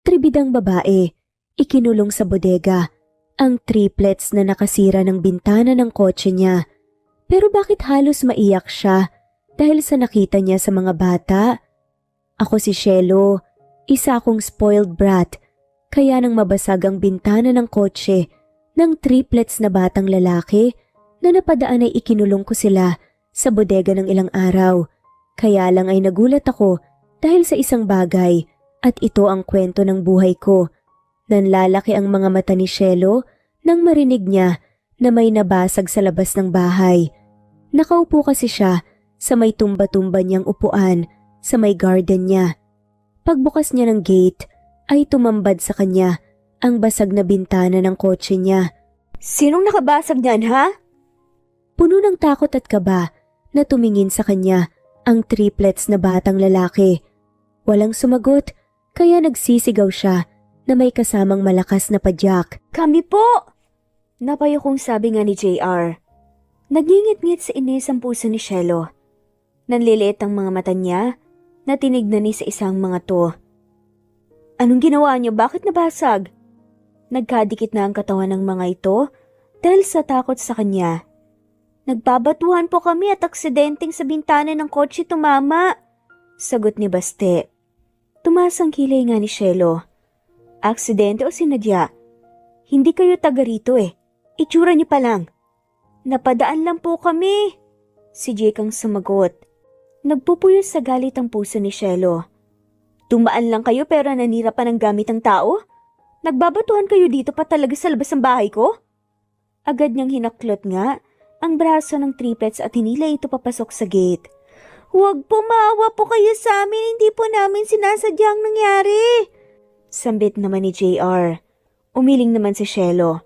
Tribidang babae, ikinulong sa bodega, ang triplets na nakasira ng bintana ng kotse niya. Pero bakit halos maiyak siya dahil sa nakita niya sa mga bata? Ako si Shelo, isa akong spoiled brat, kaya nang mabasag ang bintana ng kotse ng triplets na batang lalaki na napadaan ay ikinulong ko sila sa bodega ng ilang araw. Kaya lang ay nagulat ako dahil sa isang bagay at ito ang kwento ng buhay ko. Nanlalaki ang mga mata ni Shelo nang marinig niya na may nabasag sa labas ng bahay. Nakaupo kasi siya sa may tumba-tumba niyang upuan sa may garden niya. Pagbukas niya ng gate ay tumambad sa kanya ang basag na bintana ng kotse niya. Sinong nakabasag niyan, ha? Puno ng takot at kaba na tumingin sa kanya ang triplets na batang lalaki. Walang sumagot kaya nagsisigaw siya na may kasamang malakas na padyak. Kami po! Napayo kong sabi nga ni JR. Nagingit-ngit sa inis ang puso ni Shelo. Nanliliit ang mga mata niya na tinignan ni sa isang mga to. Anong ginawa niyo? Bakit nabasag? Nagkadikit na ang katawan ng mga ito dahil sa takot sa kanya. Nagbabatuhan po kami at aksidenteng sa bintana ng kotse tumama. Sagot ni Baste. Tumaas ang kilay nga ni Shelo. Aksidente o sinadya? Hindi kayo taga rito eh. Itsura niyo pa lang. Napadaan lang po kami. Si Jake ang sumagot. Nagpupuyos sa galit ang puso ni Shelo. Tumaan lang kayo pero nanira pa ng gamit ng tao? Nagbabatuhan kayo dito pa talaga sa labas ng bahay ko? Agad niyang hinaklot nga ang braso ng triplets at hinila ito papasok sa gate. Huwag po, maawa po kayo sa amin, hindi po namin sinasadyang nangyari. Sambit naman ni JR. Umiling naman si Shelo.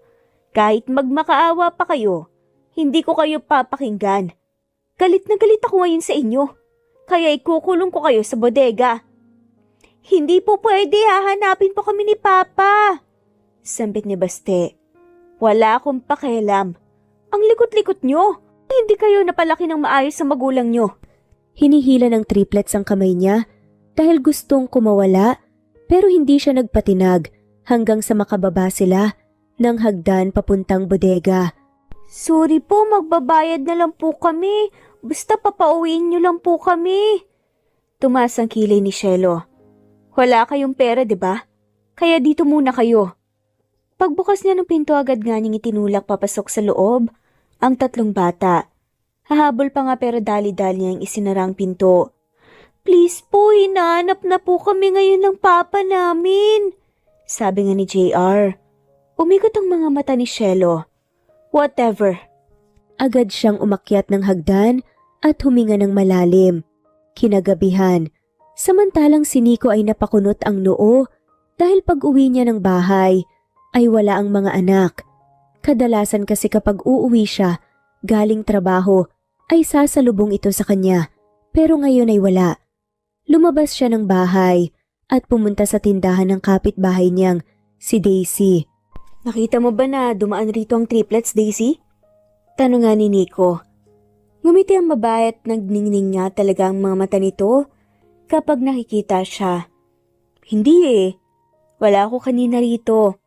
Kahit magmakaawa pa kayo, hindi ko kayo papakinggan. Galit na galit ako ngayon sa inyo. Kaya ikukulong ko kayo sa bodega. Hindi po pwede, hahanapin po kami ni Papa. Sambit ni Baste. Wala akong pakialam. Ang likot-likot nyo. Hindi kayo napalaki ng maayos sa magulang nyo. Hinihila ng triplets ang kamay niya dahil gustong kumawala pero hindi siya nagpatinag hanggang sa makababa sila ng hagdan papuntang bodega. Sorry po, magbabayad na lang po kami. Basta papauwiin nyo lang po kami. Tumaas ang kilay ni Shelo. Wala kayong pera, 'di ba? Kaya dito muna kayo. Pagbukas niya ng pinto agad nga niyang itinulak papasok sa loob ang tatlong bata. Hahabol pa nga pero dali-dali niyang isinara ang pinto. Please po, hinahanap na po kami ngayon ng papa namin. Sabi nga ni JR. Umikot ang mga mata ni Shelo. Whatever. Agad siyang umakyat ng hagdan at huminga ng malalim. Kinagabihan. Samantalang si Nico ay napakunot ang noo dahil pag-uwi niya ng bahay ay wala ang mga anak. Kadalasan kasi kapag uuwi siya, galing trabaho, ay sasalubong ito sa kanya. Pero ngayon ay wala. Lumabas siya ng bahay at pumunta sa tindahan ng kapitbahay niyang, si Daisy. Nakita mo ba na dumaan rito ang triplets, Daisy? Tanong nga ni Nico. Ngumiti ang babae at nagningning nga talaga ang mga mata nito kapag nakikita siya. Hindi eh. Wala ako kanina rito.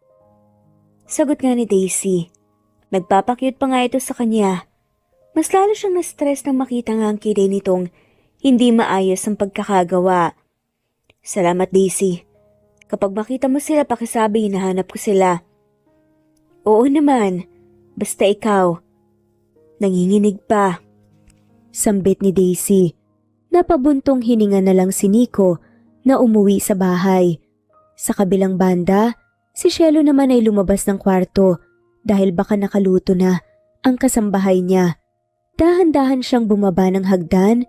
Sagot nga ni Daisy. Nagpapakyut pa nga ito sa kanya. Mas lalo siyang na-stress nang makita nga ang kilay nitong hindi maayos ang pagkakagawa. Salamat, Daisy. Kapag makita mo sila, pakisabi, hinahanap ko sila. Oo naman. Basta ikaw. Nanginginig pa. Sambit ni Daisy. Napabuntong hininga na lang si Nico na umuwi sa bahay. Sa kabilang banda, si Shelo naman ay lumabas ng kwarto dahil baka nakaluto na ang kasambahay niya. Dahan-dahan siyang bumaba ng hagdan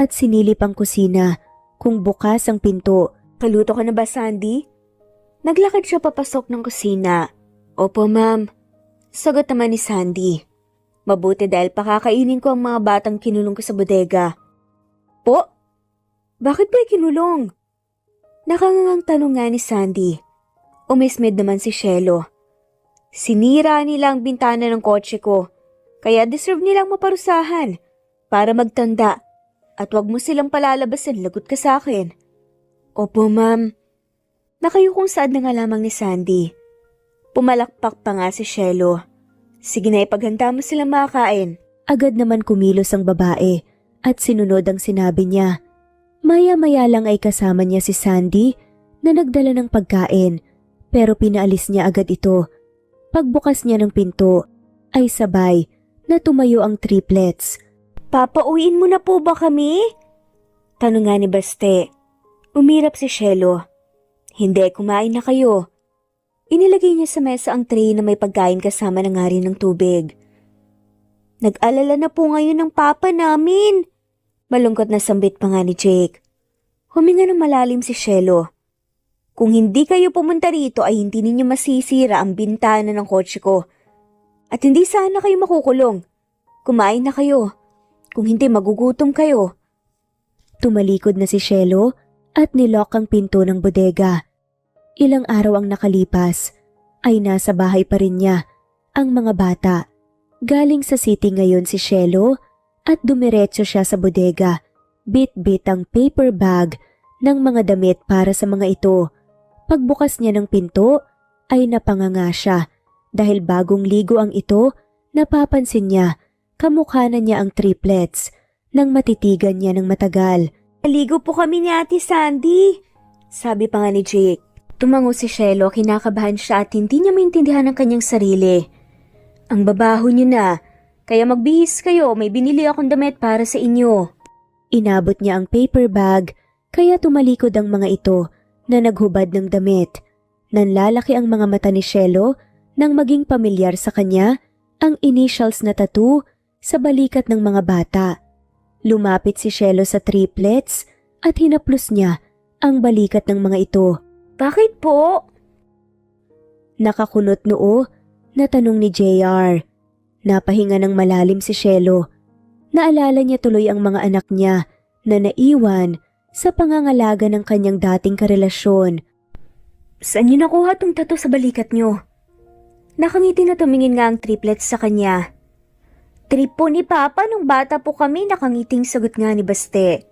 at sinilip ang kusina kung bukas ang pinto. Kaluto ka na ba, Sandy? Naglakad siya papasok ng kusina. Opo, ma'am. Sagot naman ni Sandy. Mabuti dahil pakakainin ko ang mga batang kinulong ko sa bodega. Po? Bakit ba kinulong? Nakangangang tanong nga ni Sandy. Umismid naman si Shelo. Sinira nila ang bintana ng kotse ko. Kaya deserve nilang maparusahan para magtanda. At wag mo silang palalabasin, lagot ka sa akin. Opo, ma'am. Nakayukong saad na nga lamang ni Sandy. Pumalakpak pa nga si Shelo. Sige na, ipaghanda mo silang makakain. Agad naman kumilos ang babae at sinunod ang sinabi niya. Maya-maya lang ay kasama niya si Sandy na nagdala ng pagkain pero pinaalis niya agad ito. Pagbukas niya ng pinto ay sabay na tumayo ang triplets. Papauwiin mo na po ba kami? Tanong nga ni Baste. Umirap si Shelo. Hindi, kumain na kayo. Inilagay niya sa mesa ang tray na may pagkain kasama na nga rin ng tubig. Nag-alala na po ngayon ng papa namin. Malungkot na sambit pa nga ni Jake. Huminga ng malalim si Shelo. Kung hindi kayo pumunta rito ay hindi ninyo masisira ang bintana ng kotse ko. At hindi sana kayo makukulong. Kumain na kayo. Kung hindi magugutom kayo. Tumalikod na si Shelo at nilock ang pinto ng bodega. Ilang araw ang nakalipas ay nasa bahay pa rin niya ang mga bata. Galing sa city ngayon si Shelo at dumiretso siya sa bodega. Bit-bit ang paper bag ng mga damit para sa mga ito. Pagbukas niya ng pinto ay napanganga siya dahil bagong ligo ang ito. Napapansin niya kamukha na niya ang triplets nang matitigan niya ng matagal. Naligo po kami ni Ate Sandy, sabi pa nga ni Jake. Tumango si Shelo, kinakabahan siya at hindi niya maintindihan ang kanyang sarili. Ang babaho niyo na, kaya magbihis kayo, may binili akong damit para sa inyo. Inabot niya ang paper bag, kaya tumalikod ang mga ito na naghubad ng damit. Nanlalaki ang mga mata ni Shelo nang maging pamilyar sa kanya ang initials na tattoo sa balikat ng mga bata. Lumapit si Shelo sa triplets at hinaplos niya ang balikat ng mga ito. Bakit po? Nakakunot noo na tanong ni JR. Napahinga ng malalim si Shelo. Naalala niya tuloy ang mga anak niya na naiwan sa pangangalaga ng kanyang dating karelasyon. Saan niyo nakuha tong tattoo sa balikat niyo? Nakangiti na tumingin nga ang triplets sa kanya. Trip po ni Papa nung bata po kami, nakangiting sagot nga ni Baste.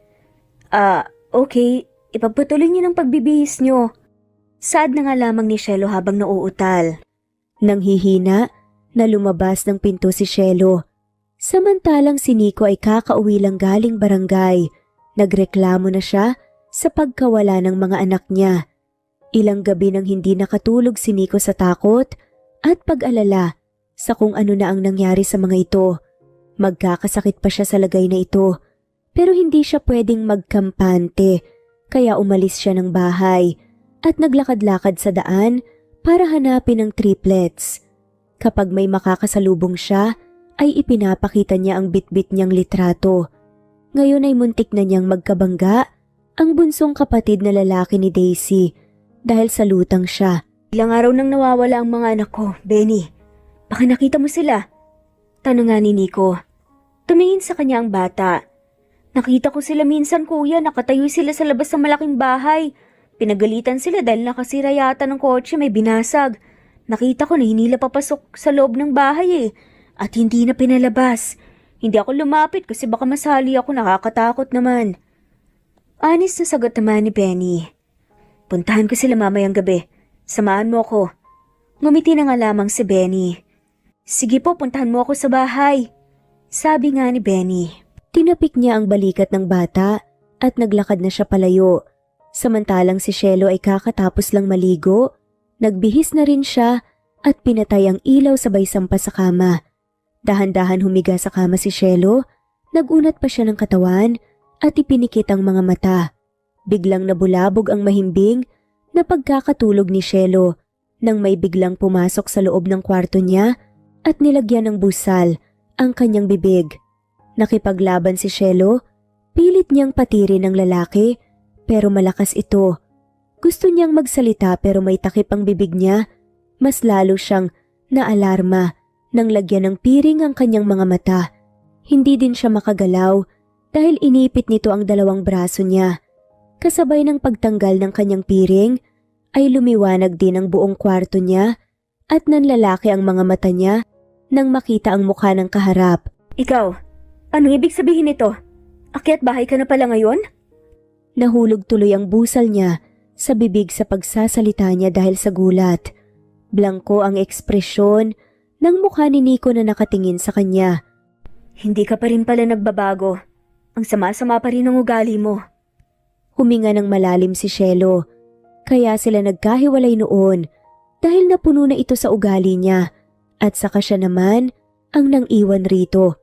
Okay, ipagpatuloy niyo ng pagbibihis niyo. Saad na nga lamang ni Shelo habang nauutal. Nang hihina na lumabas ng pinto si Shelo. Samantalang si Nico ay kakauwi lang galing barangay. Nagreklamo na siya sa pagkawala ng mga anak niya. Ilang gabi nang hindi nakatulog si Nico sa takot at pag-alala sa kung ano na ang nangyari sa mga ito. Magkakasakit pa siya sa lagay na ito. Pero hindi siya pwedeng magkampante kaya umalis siya ng bahay at naglakad-lakad sa daan para hanapin ang triplets. Kapag may makakasalubong siya, ay ipinapakita niya ang bitbit niyang litrato. Ngayon ay muntik na niyang magkabangga ang bunsong kapatid na lalaki ni Daisy dahil sa lutang siya. Ilang araw nang nawawala ang mga anak ko, Benny. Baka nakita mo sila? Tanong nga ni Nico. Tumingin sa kanya ang bata. Nakita ko sila minsan kuya, nakatayo sila sa labas ng malaking bahay. Pinagalitan sila dahil nakasira yata ng kotse, may binasag. Nakita ko na hinila papasok sa loob ng bahay at hindi na pinalabas. Hindi ako lumapit kasi baka masali ako, nakakatakot naman. Honest na sagot naman ni Benny. Puntahan ko sila mamayang gabi. Samahan mo ako. Ngumiti na nga lamang si Benny. Sige po, puntahan mo ako sa bahay. Sabi nga ni Benny. Tinapik niya ang balikat ng bata at naglakad na siya palayo. Samantalang si Shelo ay kakatapos lang maligo, nagbihis na rin siya at pinatay ang ilaw sabay sampa sa kama. Dahan-dahan humiga sa kama si Shelo, nagunat pa siya ng katawan at ipinikit ang mga mata. Biglang nabulabog ang mahimbing na pagkakatulog ni Shelo nang may biglang pumasok sa loob ng kwarto niya at nilagyan ng busal ang kanyang bibig. Nakipaglaban si Shelo, pilit niyang patirin ng lalaki pero malakas ito. Gusto niyang magsalita pero may takip ang bibig niya. Mas lalo siyang naalarma nang lagyan ng piring ang kanyang mga mata. Hindi din siya makagalaw dahil inipit nito ang dalawang braso niya. Kasabay ng pagtanggal ng kanyang piring ay lumiwanag din ang buong kwarto niya at nanlalaki ang mga mata niya nang makita ang mukha ng kaharap. Ikaw, anong ibig sabihin nito? Akyat bahay ka na pala ngayon? Nahulog tuloy ang busal niya sa bibig sa pagsasalita niya dahil sa gulat. Blanko ang ekspresyon ng mukha ni Nico na nakatingin sa kanya. Hindi ka pa rin pala nagbabago. Ang sama-sama pa rin ang ugali mo. Huminga ng malalim si Shelo. Kaya sila nagkahiwalay noon dahil napuno na ito sa ugali niya at saka siya naman ang nang iwan rito.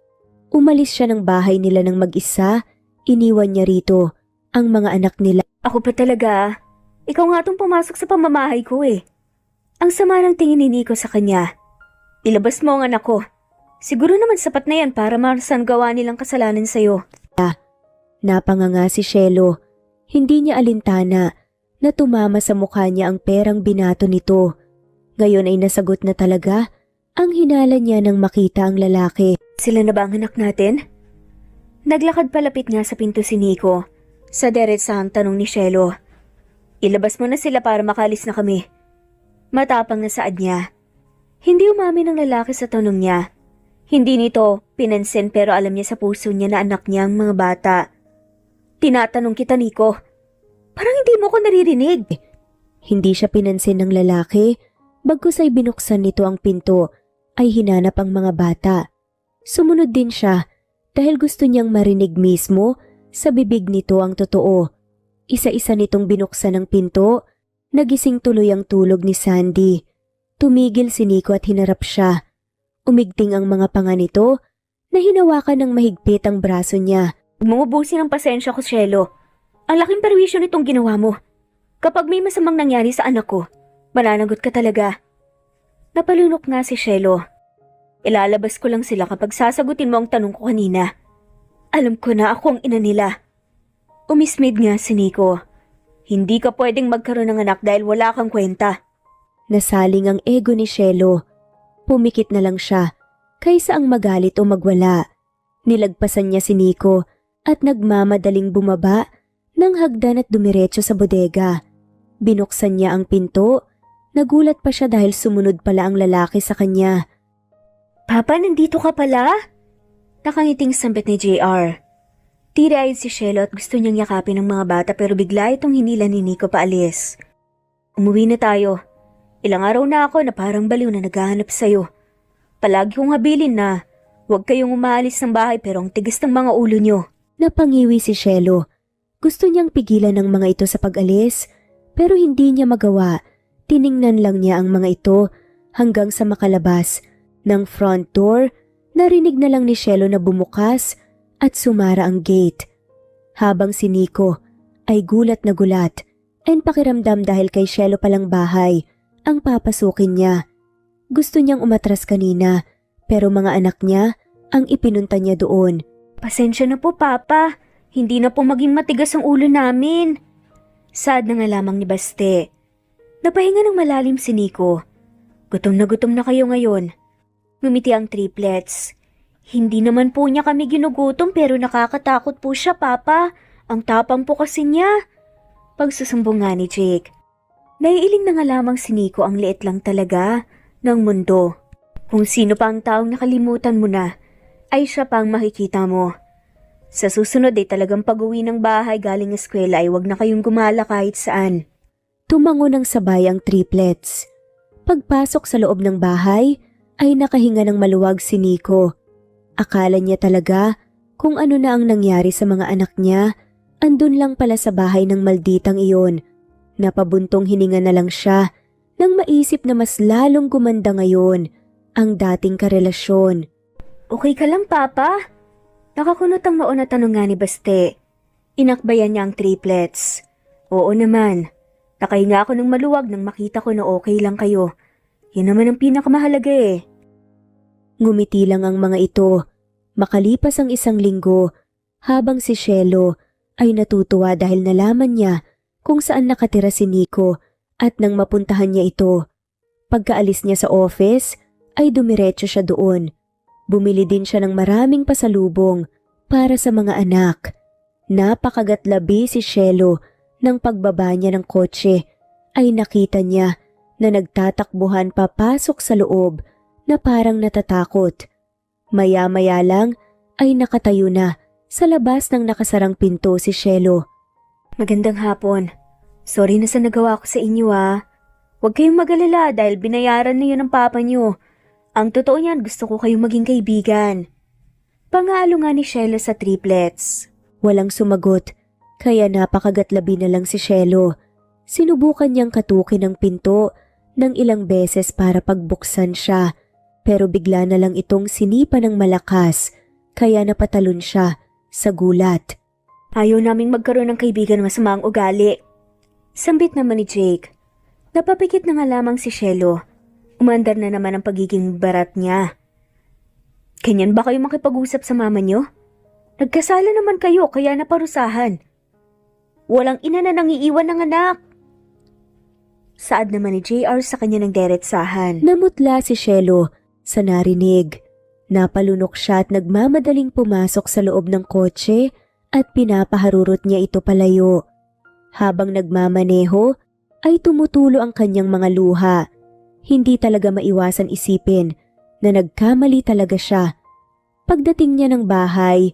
Umalis siya ng bahay nila ng mag-isa, iniwan niya rito ang mga anak nila. Ako pa talaga. Ikaw nga tong pumasok sa pamamahay ko eh. Ang sama ng tingin ni Nico sa kanya. Ilabas mo ang anak ko. Siguro naman sapat na yan para gawa nilang kasalanan sa'yo. Napanganga si Shelo. Hindi niya alintana na tumama sa mukha niya ang perang binato nito. Ngayon ay nasagot na talaga ang hinala niya nang makita ang lalaki. Sila na ba ang anak natin? Naglakad palapit nga sa pinto si Nico. Sa deretsahang tanong ni Shelo. Ilabas mo na sila para makalis na kami. Matapang na saad niya. Hindi umamin ang lalaki sa tanong niya. Hindi nito pinansin pero alam niya sa puso niya na anak niya ang mga bata. Tinatanong kita, Nico. Parang hindi mo ko naririnig. Hindi siya pinansin ng lalaki. Bagkus ay binuksan nito ang pinto, ay hinanap ang mga bata. Sumunod din siya dahil gusto niyang marinig mismo sa bibig nito ang totoo. Isa-isa nitong binuksan ang pinto. Nagising tuloy ang tulog ni Sandy. Tumigil si Nico at hinarap siya. Umigting ang mga panga nito na hinawakan ng mahigpit ang braso niya. Umuubusin ang pasensya ko, Shelo. Ang laking perwisyo nitong ginawa mo. Kapag may masamang nangyari sa anak ko, mananagot ka talaga. Napalunok nga si Shelo. Ilalabas ko lang sila kapag sasagutin mo ang tanong ko kanina. Alam ko na ako ang ina nila. Umismid nga si Nico. Hindi ka pwedeng magkaroon ng anak dahil wala kang kwenta. Nasaling ang ego ni Shelo. Pumikit na lang siya kaysa ang magalit o magwala. Nilagpasan niya si Nico at nagmamadaling bumaba ng hagdan at dumiretso sa bodega. Binuksan niya ang pinto. Nagulat pa siya dahil sumunod pala ang lalaki sa kanya. Papa, nandito ka pala? Nakangiting sambit ni JR. Tira-eyed si Shelo at gusto niyang yakapin ang mga bata pero bigla itong hinila ni Nico paalis. Umuwi na tayo. Ilang araw na ako na parang baliw na naghahanap sa'yo. Palagi kong habilin na huwag kayong umaalis ng bahay pero ang tigas ng mga ulo niyo. Napangiwi si Shelo. Gusto niyang pigilan ng mga ito sa pag-alis pero hindi niya magawa. Tiningnan lang niya ang mga ito hanggang sa makalabas. Ng front door, narinig na lang ni Shelo na bumukas at sumara ang gate. Habang si Nico ay gulat na gulat and pakiramdam dahil kay Shelo palang bahay ang papasukin niya. Gusto niyang umatras kanina pero mga anak niya ang ipinunta niya doon. Pasensya na po, Papa. Hindi na po maging matigas ang ulo namin. Sad na nga lamang ni Baste. Napahinga ng malalim si Nico. Gutom na kayo ngayon. Ngumiti ang triplets. Hindi naman po niya kami ginugutom pero nakakatakot po siya, Papa. Ang tapang po kasi niya. Pagsusumbong nga ni Jake. Naiiling na nga lamang si Nico, ang liit lang talaga ng mundo. Kung sino pa ang taong nakalimutan mo na, ay siya pa ang makikita mo. Sa susunod ay talagang pag-uwi ng bahay galing eskwela ay wag na kayong gumala kahit saan. Tumango ng sabay ang triplets. Pagpasok sa loob ng bahay, ay nakahinga ng maluwag si Nico. Akala niya talaga kung ano na ang nangyari sa mga anak niya, andun lang pala sa bahay ng malditang iyon. Napabuntong hininga na lang siya nang maisip na mas lalong gumanda ngayon ang dating karelasyon. Okay ka lang, Papa? Nakakunot ang noon na tanong nga ni Baste. Inakbayan niya ang triplets. Oo naman. Nakahinga ako ng maluwag nang makita ko na okay lang kayo. Yan naman ang pinakamahalaga eh. Ngumiti lang ang mga ito. Makalipas ang 1 linggo, habang si Shelo ay natutuwa dahil nalaman niya kung saan nakatira si Nico at nang mapuntahan niya ito. Pagkaalis niya sa office, ay dumiretso siya doon. Bumili din siya ng maraming pasalubong para sa mga anak. Napakagatlabi si Shelo nang pagbaba niya ng kotse ay nakita niya na nagtatakbuhan papasok sa loob na parang natatakot. Maya-maya lang ay nakatayo na sa labas ng nakasarang pinto si Shelo. Magandang hapon. Sorry na sa nagawa ko sa inyo Huwag kayong mag-alala dahil binayaran na yun ng papa niyo. Ang totoo niyan, gusto ko kayong maging kaibigan. Pangalo nga ni Shelo sa triplets. Walang sumagot, kaya napakagatlabi na lang si Shelo. Sinubukan niyang katukin ang pinto ng ilang beses para pagbuksan siya, pero bigla na lang itong sinipa ng malakas, kaya napatalon siya sa gulat. Ayaw naming magkaroon ng kaibigan masama ang ugali. Sambit naman ni Jake. Napapikit na nga lamang si Shelo. Umandar na naman ang pagiging barat niya. Ganyan ba kayo makipag-usap sa mama niyo? Nagkasala naman kayo kaya naparusahan. Walang ina na nangiiwan ng anak. Saad naman ni JR sa kanya ng deretsahan. Namutla si Shelo sa narinig. Napalunok siya at nagmamadaling pumasok sa loob ng kotse at pinapaharurot niya ito palayo. Habang nagmamaneho, ay tumutulo ang kanyang mga luha. Hindi talaga maiwasan isipin na nagkamali talaga siya. Pagdating niya ng bahay,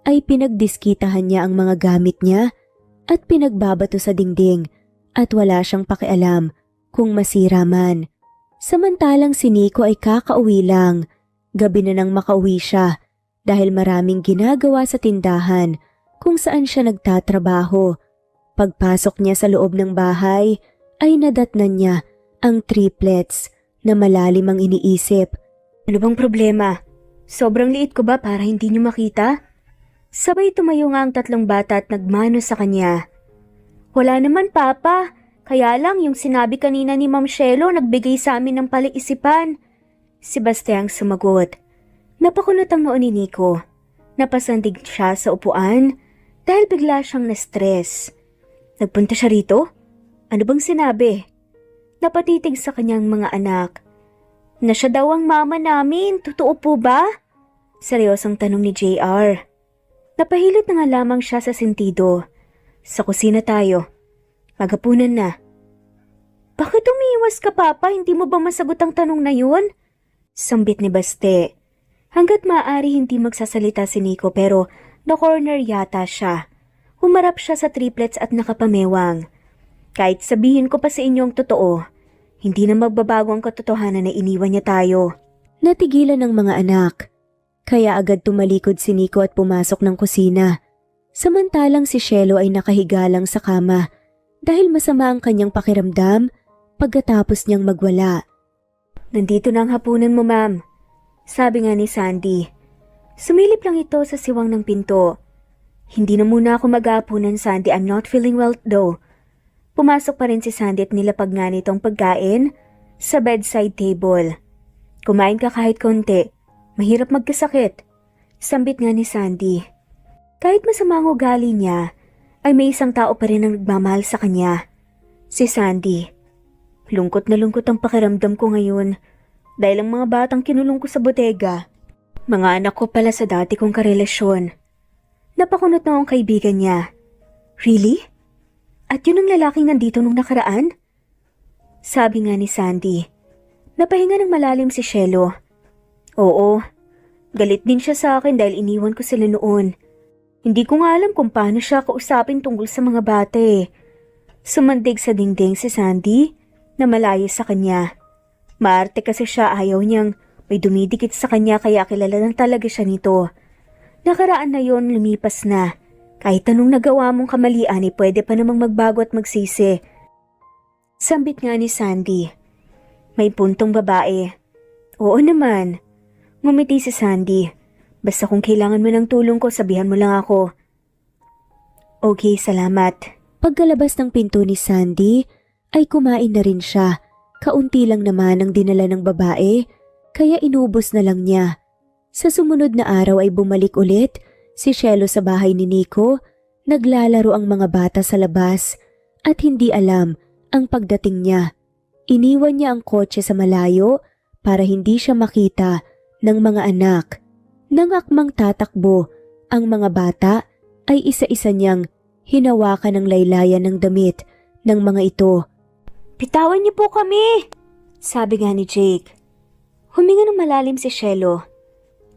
ay pinagdiskitahan niya ang mga gamit niya at pinagbabato sa dingding at wala siyang pakialam kung masira man. Samantalang si Nico ay kakauwi lang. Gabi na nang makauwi siya dahil maraming ginagawa sa tindahan kung saan siya nagtatrabaho. Pagpasok niya sa loob ng bahay ay nadatnan niya ang triplets na malalim ang iniisip. Ano bang problema? Sobrang liit ko ba para hindi niyo makita? Sabay tumayo nga ang tatlong bata at nagmano sa kanya. Wala naman papa, kaya lang yung sinabi kanina ni Ma'am Shelo nagbigay sa amin ng palaisipan. Si Bastiang sumagot. Napakunot ang noon ni Nico. Napasandig siya sa upuan dahil bigla siyang na-stress. Nagpunta siya rito? Ano bang sinabi? Napatitig sa kanyang mga anak. Na siya daw ang mama namin, totoo po ba? Seryosong tanong ni JR. Napahilot na nga lamang siya sa sentido. Sa kusina tayo. Magapunan na. Bakit umiiwas ka papa? Hindi mo ba masagot ang tanong na yun? Sambit ni Baste. Hanggat maaari hindi magsasalita si Nico pero na-corner yata siya. Humarap siya sa triplets at nakapamewang. Kahit sabihin ko pa sa inyo ang totoo, hindi na magbabago ang katotohanan na iniwan niya tayo. Natigilan ng mga anak. Kaya agad tumalikod si Nico at pumasok ng kusina. Samantalang si Shelo ay nakahiga lang sa kama dahil masama ang kanyang pakiramdam pagkatapos niyang magwala. Nandito na ang hapunan mo, ma'am. Sabi nga ni Sandy. Sumilip lang ito sa siwang ng pinto. Hindi na muna ako mag-aapunan, Sandy. I'm not feeling well though. Pumasok pa rin si Sandy at nilapag nga nitong pagkain sa bedside table. Kumain ka kahit konti. Mahirap magkasakit. Sambit nga ni Sandy. Kahit masama ang ugali niya, ay may isang tao pa rin ang nagmamahal sa kanya. Si Sandy. Lungkot na lungkot ang pakiramdam ko ngayon dahil ang mga batang kinulong ko sa bodega, mga anak ko pala sa dati kong karelasyon. Napakunot na ang kaibigan niya. Really? At yun ang lalaking nandito nung nakaraan? Sabi nga ni Sandy. Napahinga ng malalim si Shelo. Oo, galit din siya sa akin dahil iniwan ko sila noon. Hindi ko nga alam kung paano siya kausapin tungkol sa mga bata Sumandig sa dingding si Sandy na malayo sa kanya. Maarte kasi siya, ayaw niyang may dumidikit sa kanya kaya kilala lang talaga siya nito. Nakaraan na yon, lumipas na. Kahit anong nagawa mong kamalian ay pwede pa namang magbago at magsisi. Sambit nga ni Sandy. May puntong babae. Oo naman. Ngumiti si Sandy. Basta kung kailangan mo ng tulong ko, sabihan mo lang ako. Okay, salamat. Pagkalabas ng pinto ni Sandy, ay kumain na rin siya. Kaunti lang naman ang dinala ng babae, kaya inubos na lang niya. Sa sumunod na araw ay bumalik ulit si Shelo sa bahay ni Nico. Naglalaro ang mga bata sa labas at hindi alam ang pagdating niya. Iniwan niya ang kotse sa malayo para hindi siya makita ng mga anak. Nang akmang tatakbo, ang mga bata ay isa-isa niyang hinawakan ng laylayan ng damit ng mga ito. Bitawan niyo po kami! Sabi nga ni Jake. Huminga ng malalim si Shelo.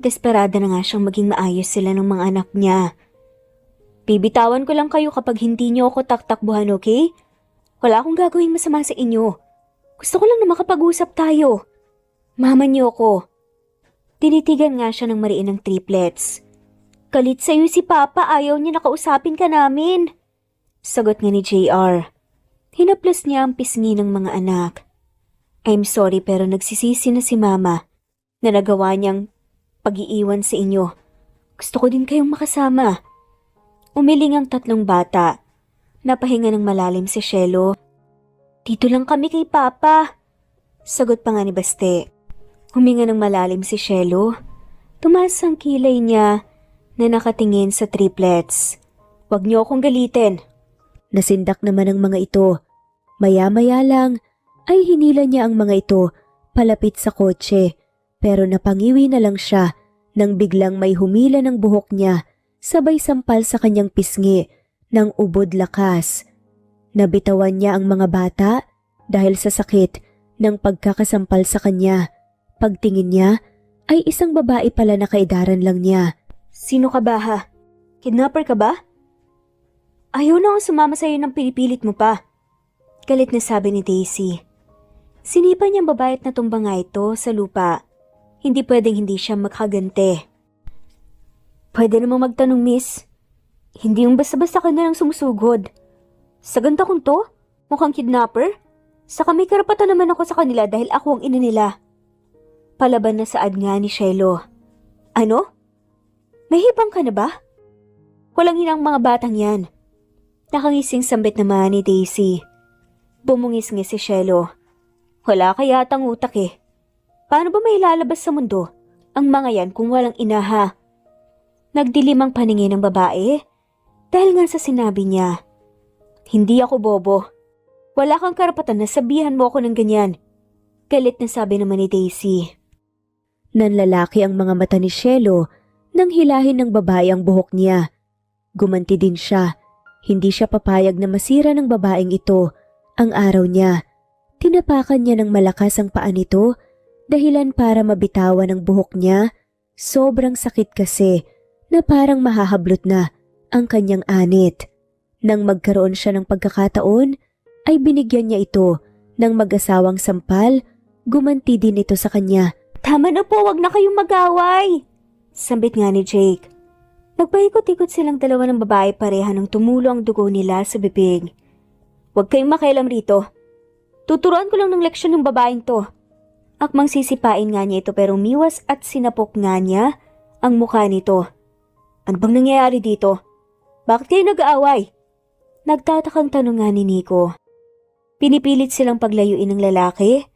Desperada na nga siyang maging maayos sila ng mga anak niya. Bibitawan ko lang kayo kapag hindi niyo ako taktakbuhan, okay? Wala akong gagawing masama sa inyo. Gusto ko lang na makapag-usap tayo. Mama niyo ko. Tinitigan nga siya ng mariin ng triplets. Galit sa'yo si Papa, ayaw niya nakausapin ka namin. Sagot nga ni JR. Hinaplos niya ang pisngi ng mga anak. I'm sorry pero nagsisisi na si Mama na nagawa niyang pag-iiwan sa inyo. Gusto ko din kayong makasama. Umiling ang tatlong bata. Napahinga ng malalim si Shelo. Dito lang kami kay Papa. Sagot pa nga ni Baste. Huminga ng malalim si Shelo. Tumaas ang kilay niya na nakatingin sa triplets. Huwag niyo akong galitin. Nasindak naman ang mga ito. Maya-maya lang ay hinila niya ang mga ito palapit sa kotse pero napangiwi na lang siya nang biglang may humila ng buhok niya sabay sampal sa kanyang pisngi ng ubod lakas. Nabitawan niya ang mga bata dahil sa sakit ng pagkakasampal sa kanya. Pagtingin niya ay isang babae pala na kaedaran lang niya. Sino ka ba ha? Kidnapper ka ba? Ayaw na akong sumama sa'yo ng pinipilit mo pa. Galit na sabi ni Daisy. Sinipa niyang babae at natumba nga ito sa lupa. Hindi pwedeng hindi siya magkagante. Pwede namang magtanong, miss. Hindi yung basta-basta ka na lang sumusugod. Sa ganda kong to, mukhang kidnapper. Saka may karapatan naman ako sa kanila dahil ako ang ina nila. Palaban na saad nga ni Shelo. Ano? Nahibang ka na ba? Walang hinang mga batang yan. Nakangising sambit naman ni Daisy. Bumungis nga si Shelo. Wala kaya atang utak eh. Paano ba may lalabas sa mundo ang mga yan kung walang inaha? Nagdilim ang paningin ng babae dahil nga sa sinabi niya. Hindi ako bobo. Wala kang karapatan na sabihan mo ako ng ganyan. Galit na sabi naman ni Daisy. Nanlalaki ang mga mata ni Shelo nang hilahin ng babae ang buhok niya. Gumanti din siya. Hindi siya papayag na masira ng babaeng ito ang araw niya. Tinapakan niya ng malakas ang paa nito dahilan para mabitawan ang buhok niya. Sobrang sakit kasi na parang mahahablot na ang kanyang anit. Nang magkaroon siya ng pagkakataon, ay binigyan niya ito ng mag-asawang sampal. Gumanti din ito sa kanya. Tama na po, wag na kayong mag-away. Sambit nga ni Jake. Nagpaikot-ikot silang dalawa ng babae pareha nang tumulo ang dugo nila sa bibig. Huwag kayong makialam rito. Tuturuan ko lang ng leksyon ng babaeng to. Akmang sisipain nga niya ito pero umiwas at sinapok nga niya ang mukha nito. Ano bang nangyayari dito? Bakit kayo nag-aaway? Nagtatakang tanong nga ni Nico. Pinipilit silang paglayuin ng lalaki,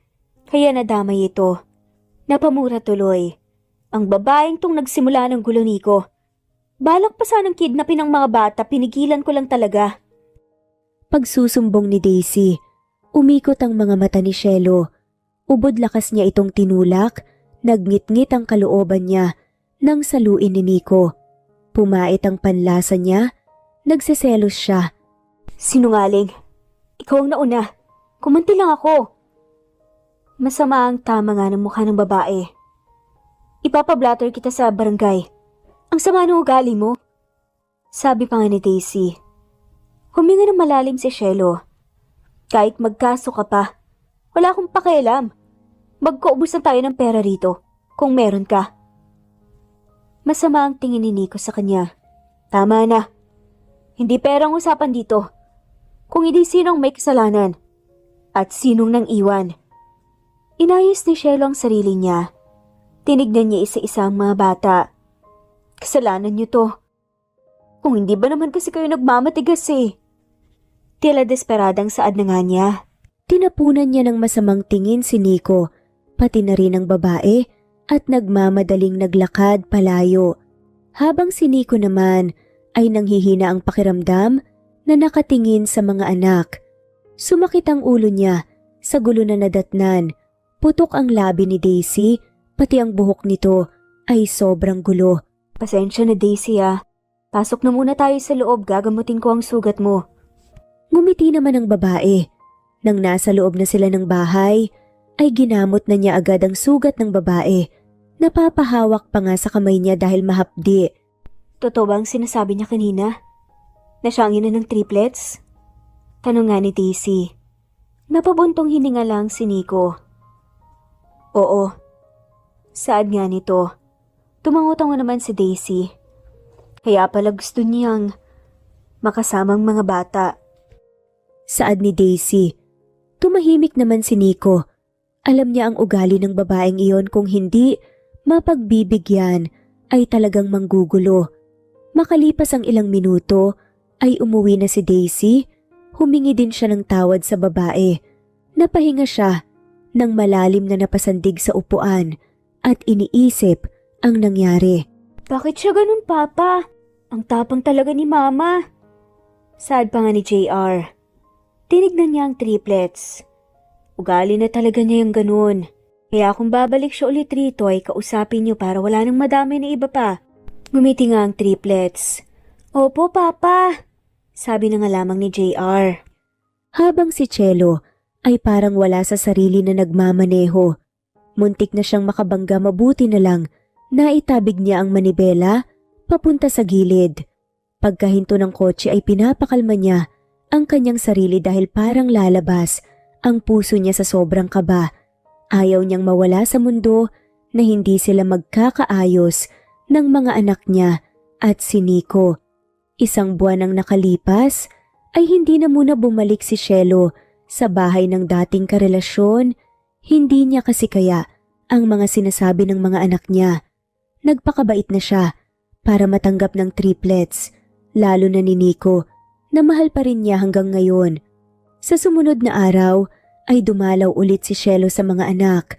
kaya nadamay ito. Napamura tuloy. Ang babaeng tong nagsimula ng gulo, Nico. Balak pa sanang kidnapin ng mga bata, pinigilan ko lang talaga. Pagsusumbong ni Daisy, umikot ang mga mata ni Shelo. Ubod lakas niya itong tinulak, nagngit-ngit ang kalooban niya nang saluin ni Nico. Pumait ang panlasa niya, nagseselos siya. Sinungaling. Ikaw ang nauna. Kumanti lang ako. Masama ang tama nga ng mukha ng babae. Ipapablatter kita sa barangay. Ang sama ng ugali mo. Sabi pa nga ni Daisy. Huminga ng malalim si Shelo. Kahit magkaso ka pa, wala akong pakialam. Magkaubusan tayo ng pera rito, kung meron ka. Masama ang tingin ni Nico sa kanya. Tama na. Hindi perang usapan dito. Kung hindi sinong may kasalanan. At sinong nang iwan. Inayos ni Shelo ang sarili niya. Tinignan niya isa-isa ang mga bata. Kasalanan niyo to. Kung hindi ba naman kasi kayo nagmamatigas eh. Tila desperadang saad na nga niya. Tinapunan niya ng masamang tingin si Nico, pati na rin ang babae at nagmamadaling naglakad palayo. Habang si Nico naman ay nanghihina ang pakiramdam na nakatingin sa mga anak. Sumakit ang ulo niya sa gulo na nadatnan. Putok ang labi ni Daisy, pati ang buhok nito ay sobrang gulo. Pasensya na Daisy ah. Pasok na muna tayo sa loob, gagamutin ko ang sugat mo. Ngumiti naman ang babae. Nang nasa loob na sila ng bahay, ay ginamot na niya agad ang sugat ng babae. Napapahawak pa nga sa kamay niya dahil mahapdi. Totoo ba ang sinasabi niya kanina? Na siya ang ina ng triplets? Tanong nga ni Daisy. Napabuntong hininga lang si Nico. Oo. Saad nga nito. Tumango-tango naman si Daisy. Kaya pala gusto niyang makasamang mga bata. Saad ni Daisy. Tumahimik naman si Nico. Alam niya ang ugali ng babaeng iyon, kung hindi mapagbibigyan ay talagang manggugulo. Makalipas ang ilang minuto ay umuwi na si Daisy. Humingi din siya ng tawad sa babae. Napahinga siya nang malalim na napasandig sa upuan at iniisip ang nangyari. Bakit siya ganun, Papa? Ang tapang talaga ni Mama. Sad pa nga ni JR. Tinignan niya ang triplets. Ugali na talaga niya yung ganun. Kaya kung babalik siya ulit rito ay kausapin niyo para wala nang madami na iba pa. Gumiti nga ang triplets. Opo, Papa. Sabi na nga lamang ni JR. Habang si Chelo ay parang wala sa sarili na nagmamaneho. Muntik na siyang makabangga, mabuti na lang naitabig niya ang manibela papunta sa gilid. Pagkahinto ng kotse ay pinapakalma niya ang kanyang sarili dahil parang lalabas ang puso niya sa sobrang kaba. Ayaw niyang mawala sa mundo na hindi sila magkakaayos ng mga anak niya at si Nico. Isang buwan ang nakalipas ay hindi na muna bumalik si Chelo sa bahay ng dating karelasyon. Hindi niya kasi kaya ang mga sinasabi ng mga anak niya. Nagpakabait na siya para matanggap ng triplets, lalo na ni Nico, na mahal pa rin niya hanggang ngayon. Sa sumunod na araw ay dumalaw ulit si Chelo sa mga anak.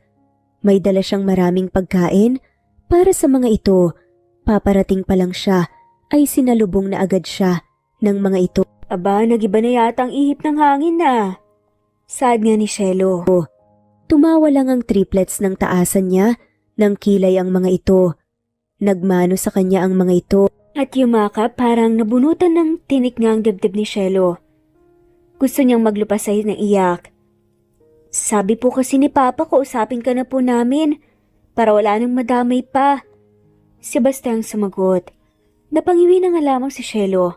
May dala siyang maraming pagkain para sa mga ito. Paparating pa lang siya ay sinalubong na agad siya ng mga ito. Aba, nagiba na yata ang ihip ng hangin na. Sad nga ni Chelo. Tumawa lang ang triplets ng taasan niya nang kilay ang mga ito. Nagmano sa kanya ang mga ito. At yumakap, parang nabunutan ng tinik nga ang dibdib ni Chelo. Gusto niyang maglupasay ng iyak. Sabi po kasi ni Papa, kausapin ka na po namin para wala nang madamay pa. Si Bastiang sumagot. Napangiwi na nga lamang si Chelo.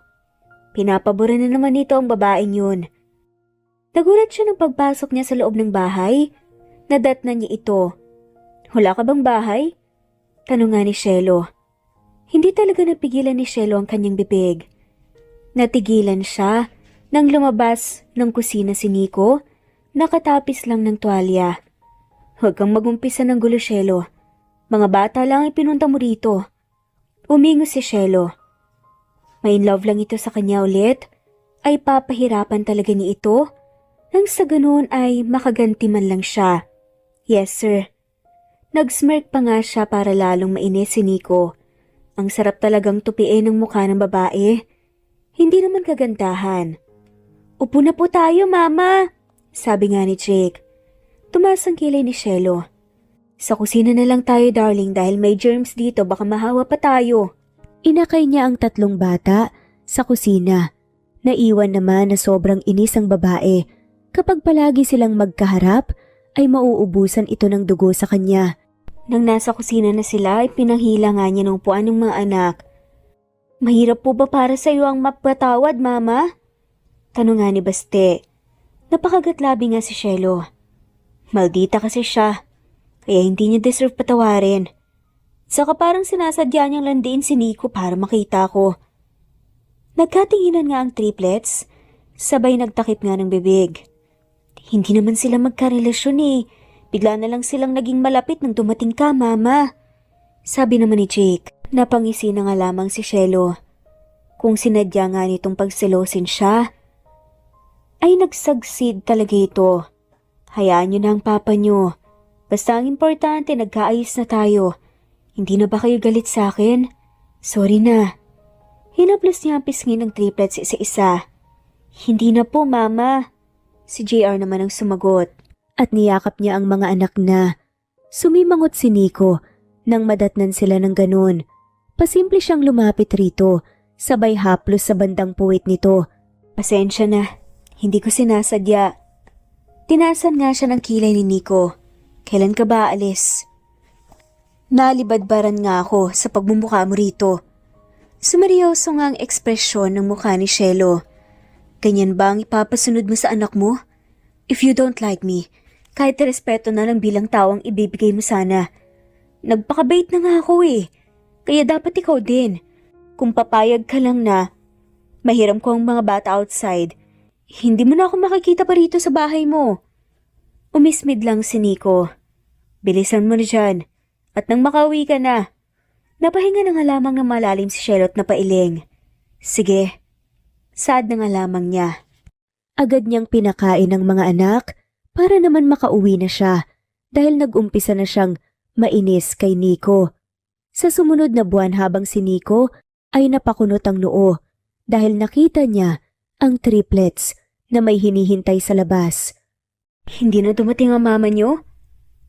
Pinapabura na naman nito ang babaeng yun. Nagulat siya ng pagpasok niya sa loob ng bahay. Nadatnan niya ito. Wala ka bang bahay? Tanong nga ni Chelo. Hindi talaga napigilan ni Chelo ang kanyang bibig. Natigilan siya nang lumabas ng kusina si Nico, nakatapis lang ng tuwalya. Huwag kang magumpisa ng gulo, Chelo. Mga bata lang ang pinunta mo rito. Umingo si Chelo. May in love lang ito sa kanya ulit, ay papahirapan talaga ni ito, nang sa ganoon ay makaganti man lang siya. Yes, sir. Nag-smirk pa nga siya para lalong mainis si Nico. Ang sarap talagang tupiin ng mukha ng babae. Hindi naman kagandahan. Upo na po tayo, Mama, sabi nga ni Jake. Tumaas ang kilay ni Chelo. Sa kusina na lang tayo, darling, dahil may germs dito, baka mahawa pa tayo. Inakay niya ang tatlong bata sa kusina. Naiwan naman na sobrang inis ang babae. Kapag palagi silang magkaharap, ay mauubusan ito ng dugo sa kanya. Nang nasa kusina na sila, ay pinanghila nga niya ng upuan ng mga anak. Mahirap po ba para sa iyo ang mapatawad, Mama? Tanong nga ni Baste. Napakagatlabi nga si Chelo. Maldita kasi siya, kaya hindi niya deserve patawarin. Saka parang sinasadya niyang landiin si Nico para makita ko. Nagkatinginan nga ang triplets, sabay nagtakip nga ng bibig. Hindi naman sila magkarelasyon eh. Bigla na lang silang naging malapit nang dumating ka, Mama. Sabi naman ni Jake. Napangisi na nga lamang si Chelo. Kung sinadya nga nitong pagselosin siya, ay nagsagsid talaga ito. Hayaan niyo na ang papa niyo. Basta ang importante, nagkaayos na tayo. Hindi na ba kayo galit sa akin? Sorry na. Hinaplos niya ang pisngi ng triplets isa-isa. Hindi na po, Mama. Si JR naman ang sumagot. At niyakap niya ang mga anak na. Sumimangot si Nico nang madatnan sila ng ganun. Pasimple siyang lumapit rito, sabay haplos sa bandang puwit nito. Pasensya na, hindi ko sinasadya. Tinasan nga siya ng kilay ni Nico. Kailan ka ba aalis? Nalibadbaran nga ako sa pagmumukha mo rito. Sumeryoso nga ang ekspresyon ng mukha ni Chelo. Ganyan ba ang ipapasunod mo sa anak mo? If you don't like me, kahit respeto na lang bilang tao ang ibibigay mo sana. Nagpakabait na nga ako eh. Kaya dapat ikaw din. Kung papayag ka lang na mahiram ko ang mga bata outside, hindi mo na ako makikita pa rito sa bahay mo. Umismid lang si Nico. Bilisan mo na dyan. At nang makauwi ka na. Napahinga na nga lamang ng malalim si Shelo at napailing. Sige. Sad na nga lamang niya. Agad niyang pinakain ng mga anak para naman makauwi na siya dahil nag-umpisa na siyang mainis kay Nico. Sa sumunod na buwan habang si Nico ay napakunot ang noo dahil nakita niya ang triplets na may hinihintay sa labas. Hindi na dumating ang mama niyo?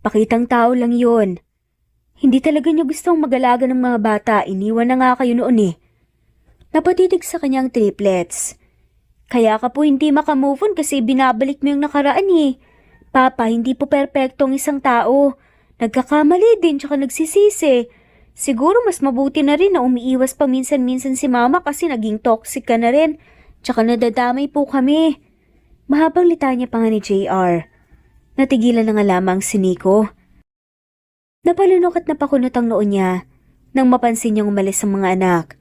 Pakitang tao lang yon. Hindi talaga niya gustong mag-alaga ng mga bata, iniwan na nga kayo noon eh. Napatitig sa kanyang triplets. Kaya ka po hindi makamove on kasi binabalik mo yung nakaraan eh. Papa, hindi po perpekto ang isang tao. Nagkakamali din tsaka nagsisisi. Siguro mas mabuti na rin na umiiwas pa minsan-minsan si mama kasi naging toxic ka na rin. Tsaka nadadamay po kami. Mahabang litanya pa nga ni JR. Natigilan na nga lamang si Nico. Napalunok at napakunot ang noo niya nang mapansin niyang umalis ang mga anak.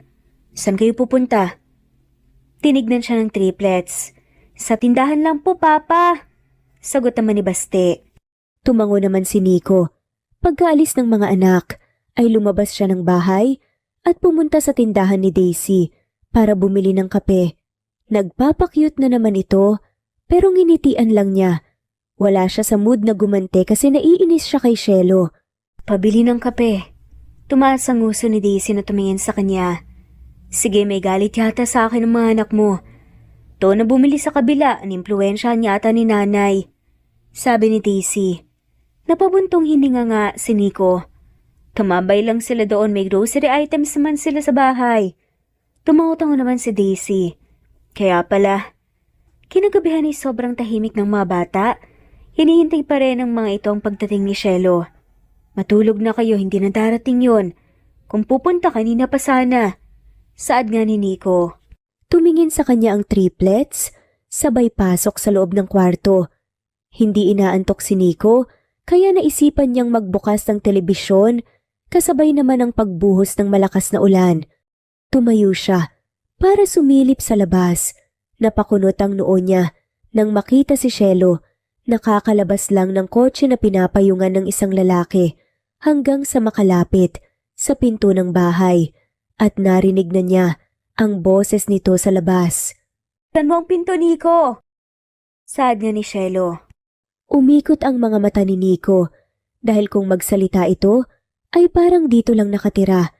Saan kayo pupunta? Tinignan siya ng triplets. Sa tindahan lang po, Papa. Sagot naman ni Baste. Tumango naman si Nico. Pagkaalis ng mga anak, ay lumabas siya ng bahay at pumunta sa tindahan ni Daisy para bumili ng kape. Nagpapakyut na naman ito, pero nginitian lang niya. Wala siya sa mood na gumante kasi naiinis siya kay Shelo. Pabili ng kape. Tumaas ang nguso ni Daisy na tumingin sa kanya. Sige, may galit yata sa akin ng mga anak mo. To na bumili sa kabila, animpluwensyahan yata ni nanay. Sabi ni Daisy. Napabuntong hininga nga si Nico. Tumambay lang sila doon, may grocery items naman sila sa bahay. Tumawa-tawa naman si Daisy. Kaya pala, kinagabihan ay sobrang tahimik ng mga bata. Hinihintay pa rin ng mga ito ang pagdating ni Shelo. Matulog na kayo, hindi na darating yon. Kung pupunta kanina pa sana. Saad nga ni Nico. Tumingin sa kanya ang triplets, sabay pasok sa loob ng kwarto. Hindi inaantok si Nico, kaya naisipan niyang magbukas ng telebisyon, kasabay naman ang pagbuhos ng malakas na ulan. Tumayo siya para sumilip sa labas. Napakunot ang noo niya nang makita si Shelo, nakakalabas lang ng kotse na pinapayungan ng isang lalaki hanggang sa makalapit sa pinto ng bahay. At narinig na niya ang boses nito sa labas. Tan mo ang pinto, Nico! Saad nga ni Shelo. Umikot ang mga mata ni Nico dahil kung magsalita ito ay parang dito lang nakatira.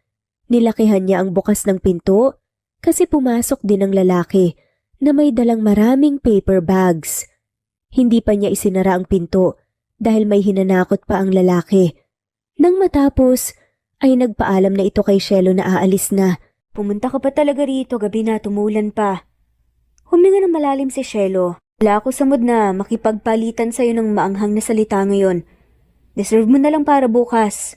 Nilakihan niya ang bukas ng pinto kasi pumasok din ang lalaki na may dalang maraming paper bags. Hindi pa niya isinara ang pinto dahil may hinanakot pa ang lalaki. Nang matapos, ay nagpaalam na ito kay Shelo na aalis na. Pumunta ka pa talaga rito, gabi na tumulan pa. Huminga ng malalim si Shelo. Wala ako sa mood na makipagpalitan sa'yo ng maanghang na salita ngayon. Deserve mo na lang para bukas.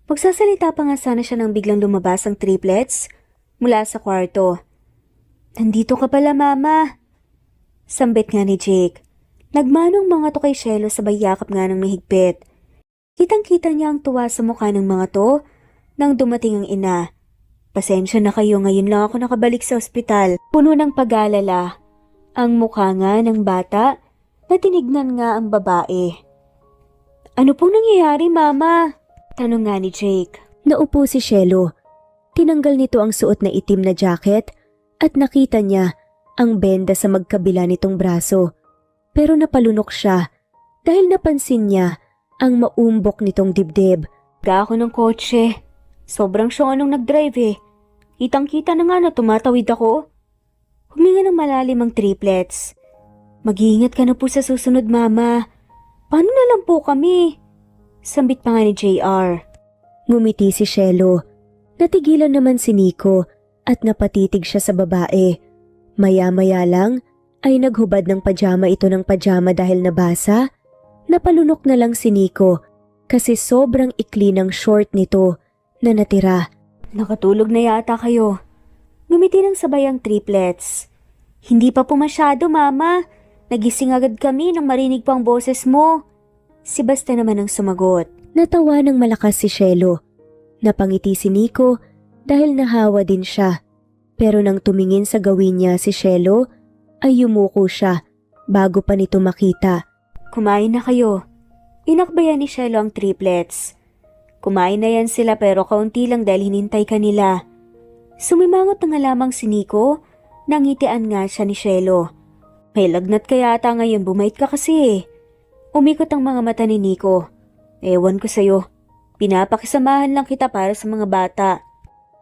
Magsasalita pa nga sana siya nang biglang lumabas ang triplets mula sa kwarto. Nandito ka pala, Mama. Sambit nga ni Jake. Nagmanong mga to kay Shelo sabay yakap nga ng mahigpit. Kitang-kita niya ang tuwa sa mukha ng mga to nang dumating ang ina. Pasensya na kayo, ngayon lang ako nakabalik sa ospital. Puno ng pag-alala ang mukha nga ng bata na tinignan nga ang babae. Ano pong nangyayari, Mama? Tanong nga ni Jake. Naupo si Shelo. Tinanggal nito ang suot na itim na jacket at nakita niya ang benda sa magkabila nitong braso. Pero napalunok siya dahil napansin niya ang maumbok nitong dibdib. Ga ako ng kotse. Sobrang syong anong nag-drive eh. Kitang-kita na nga na tumatawid ako. Huminga ng malalim ang triplets. Mag-iingat ka na po sa susunod, Mama. Paano na lang po kami? Sambit pa nga ni JR. Ngumiti si Shelo. Natigilan naman si Nico at napatitig siya sa babae. Maya-maya lang ay naghubad ng pajama ito ng pajama dahil nabasa. Napalunok na lang si Nico kasi sobrang ikli ng short nito na natira. Nakatulog na yata kayo. Ngumiti ng sabay ang triplets. Hindi pa po masyado, Mama. Nagising agad kami nang marinig pang boses mo. Si Basta naman ang sumagot. Natawa ng malakas si Shelo. Napangiti si Nico dahil nahawa din siya. Pero nang tumingin sa gawin niya si Shelo, ay yumuko siya bago pa nito makita. Kumain na kayo. Inakbayan ni Shelo ang triplets. Kumain na yan sila pero kaunti lang dahil hinintay ka nila. Sumimangot na nga lamang si Nico, nangitian nga siya ni Shelo. May lagnat ka yata ngayon, bumait ka kasi eh. Umikot ang mga mata ni Nico. Ewan ko sa'yo, pinapakisamahan lang kita para sa mga bata.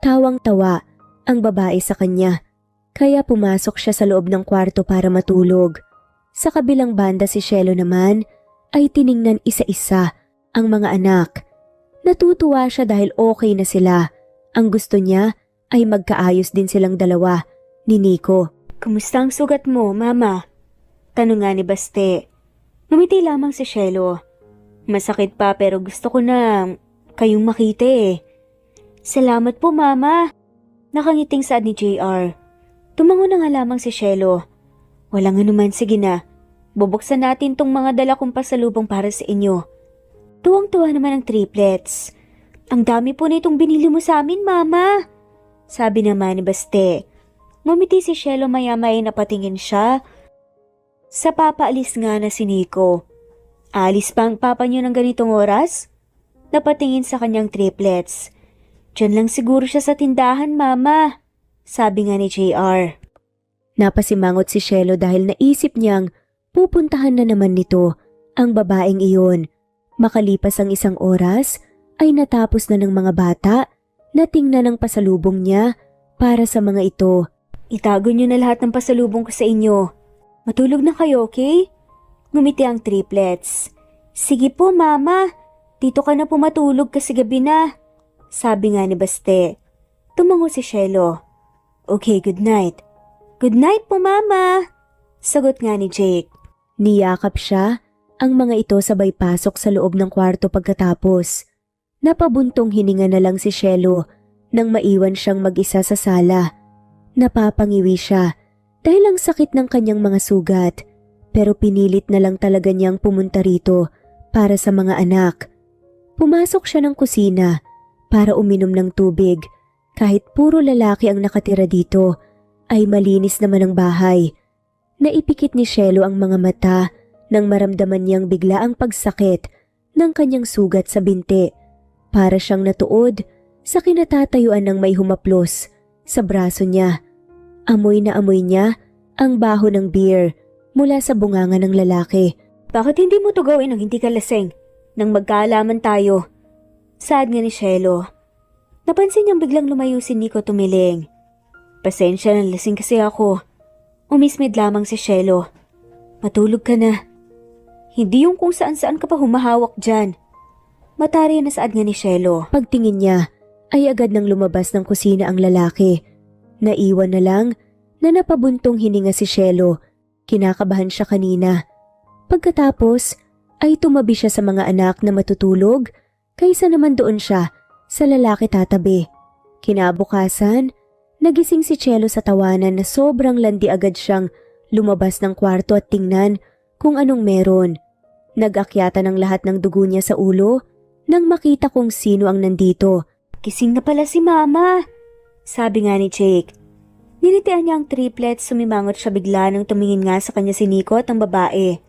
Tawang-tawa ang babae sa kanya, kaya pumasok siya sa loob ng kwarto para matulog. Sa kabilang banda si Shelo naman ay tiningnan isa-isa ang mga anak. Natutuwa siya dahil okay na sila. Ang gusto niya ay magkaayos din silang dalawa ni Nico. Kumusta ang sugat mo, Mama? Tanong nga ni Baste. Ngumiti lamang si Shelo. Masakit pa pero gusto ko na kayong makita eh. Salamat po, Mama. Nakangiting saad ni JR. Tumango na nga lamang si Shelo. Walang anuman, sige na. Bubuksan natin tong mga dala kong pasalubong para sa inyo. Tuwang-tuwa naman ang triplets. Ang dami po nitong binili mo sa amin, Mama. Sabi naman ni Baste. Ngumiti si Shelo maya-maya na patingin siya. Sa papaalis nga na si Nico. Alis pa ang papa niyo ng ganitong oras? Napatingin sa kanyang triplets. Diyan lang siguro siya sa tindahan, Mama. Sabi nga ni JR. Napasimangot si Shelo dahil naisip niyang pupuntahan na naman nito ang babaeng iyon. Makalipas ang isang oras ay natapos na ng mga bata na tingnan ang pasalubong niya para sa mga ito. Itago niyo na lahat ng pasalubong ko sa inyo. Matulog na kayo, okay? Ngumiti ang triplets. Sige po, Mama. Dito ka na po matulog kasi gabi na. Sabi nga ni Baste. Tumango si Shelo. Okay, good night. Good night po, Mama. Sagot nga ni Jake. Niyakap siya. Ang mga ito sabay pasok sa loob ng kwarto pagkatapos. Napabuntong hininga na lang si Shelo nang maiwan siyang mag-isa sa sala. Napapangiwi siya dahil ang sakit ng kanyang mga sugat, pero pinilit na lang talaga niyang pumunta rito para sa mga anak. Pumasok siya ng kusina para uminom ng tubig. Kahit puro lalaki ang nakatira dito, ay malinis naman ang bahay. Naipikit ni Shelo ang mga mata nang maramdaman niyang bigla ang pagsakit ng kanyang sugat sa binti. Para siyang natuod sa kinatatayuan ng may humaplos sa braso niya. Amoy na amoy niya ang baho ng beer mula sa bunganga ng lalaki. Bakit hindi mo to gawin nang hindi ka lasing? Nang magkaalaman tayo. Saad nga ni Shelo. Napansin niyang biglang lumayo si Nico tumiling. Pasensya na, lasing kasi ako. Umismid lamang si Shelo. Matulog ka na. Hindi yung kung saan-saan ka pa humahawak dyan. Matari na saad nga ni Shelo. Pagtingin niya ay agad nang lumabas ng kusina ang lalaki. Naiwan na lang na napabuntong hininga si Shelo. Kinakabahan siya kanina. Pagkatapos ay tumabi siya sa mga anak na matutulog kaysa naman doon siya sa lalaki tatabi. Kinabukasan, nagising si Shelo sa tawanan na sobrang landi agad siyang lumabas ng kwarto at tingnan kung anong meron. Nag-akyata ng lahat ng dugo niya sa ulo nang makita kung sino ang nandito. Gising na pala si Mama. Sabi nga ni Jake. Nilitian niya ang triplets, sumimangot siya bigla nang tumingin nga sa kanya si Nico at ang babae.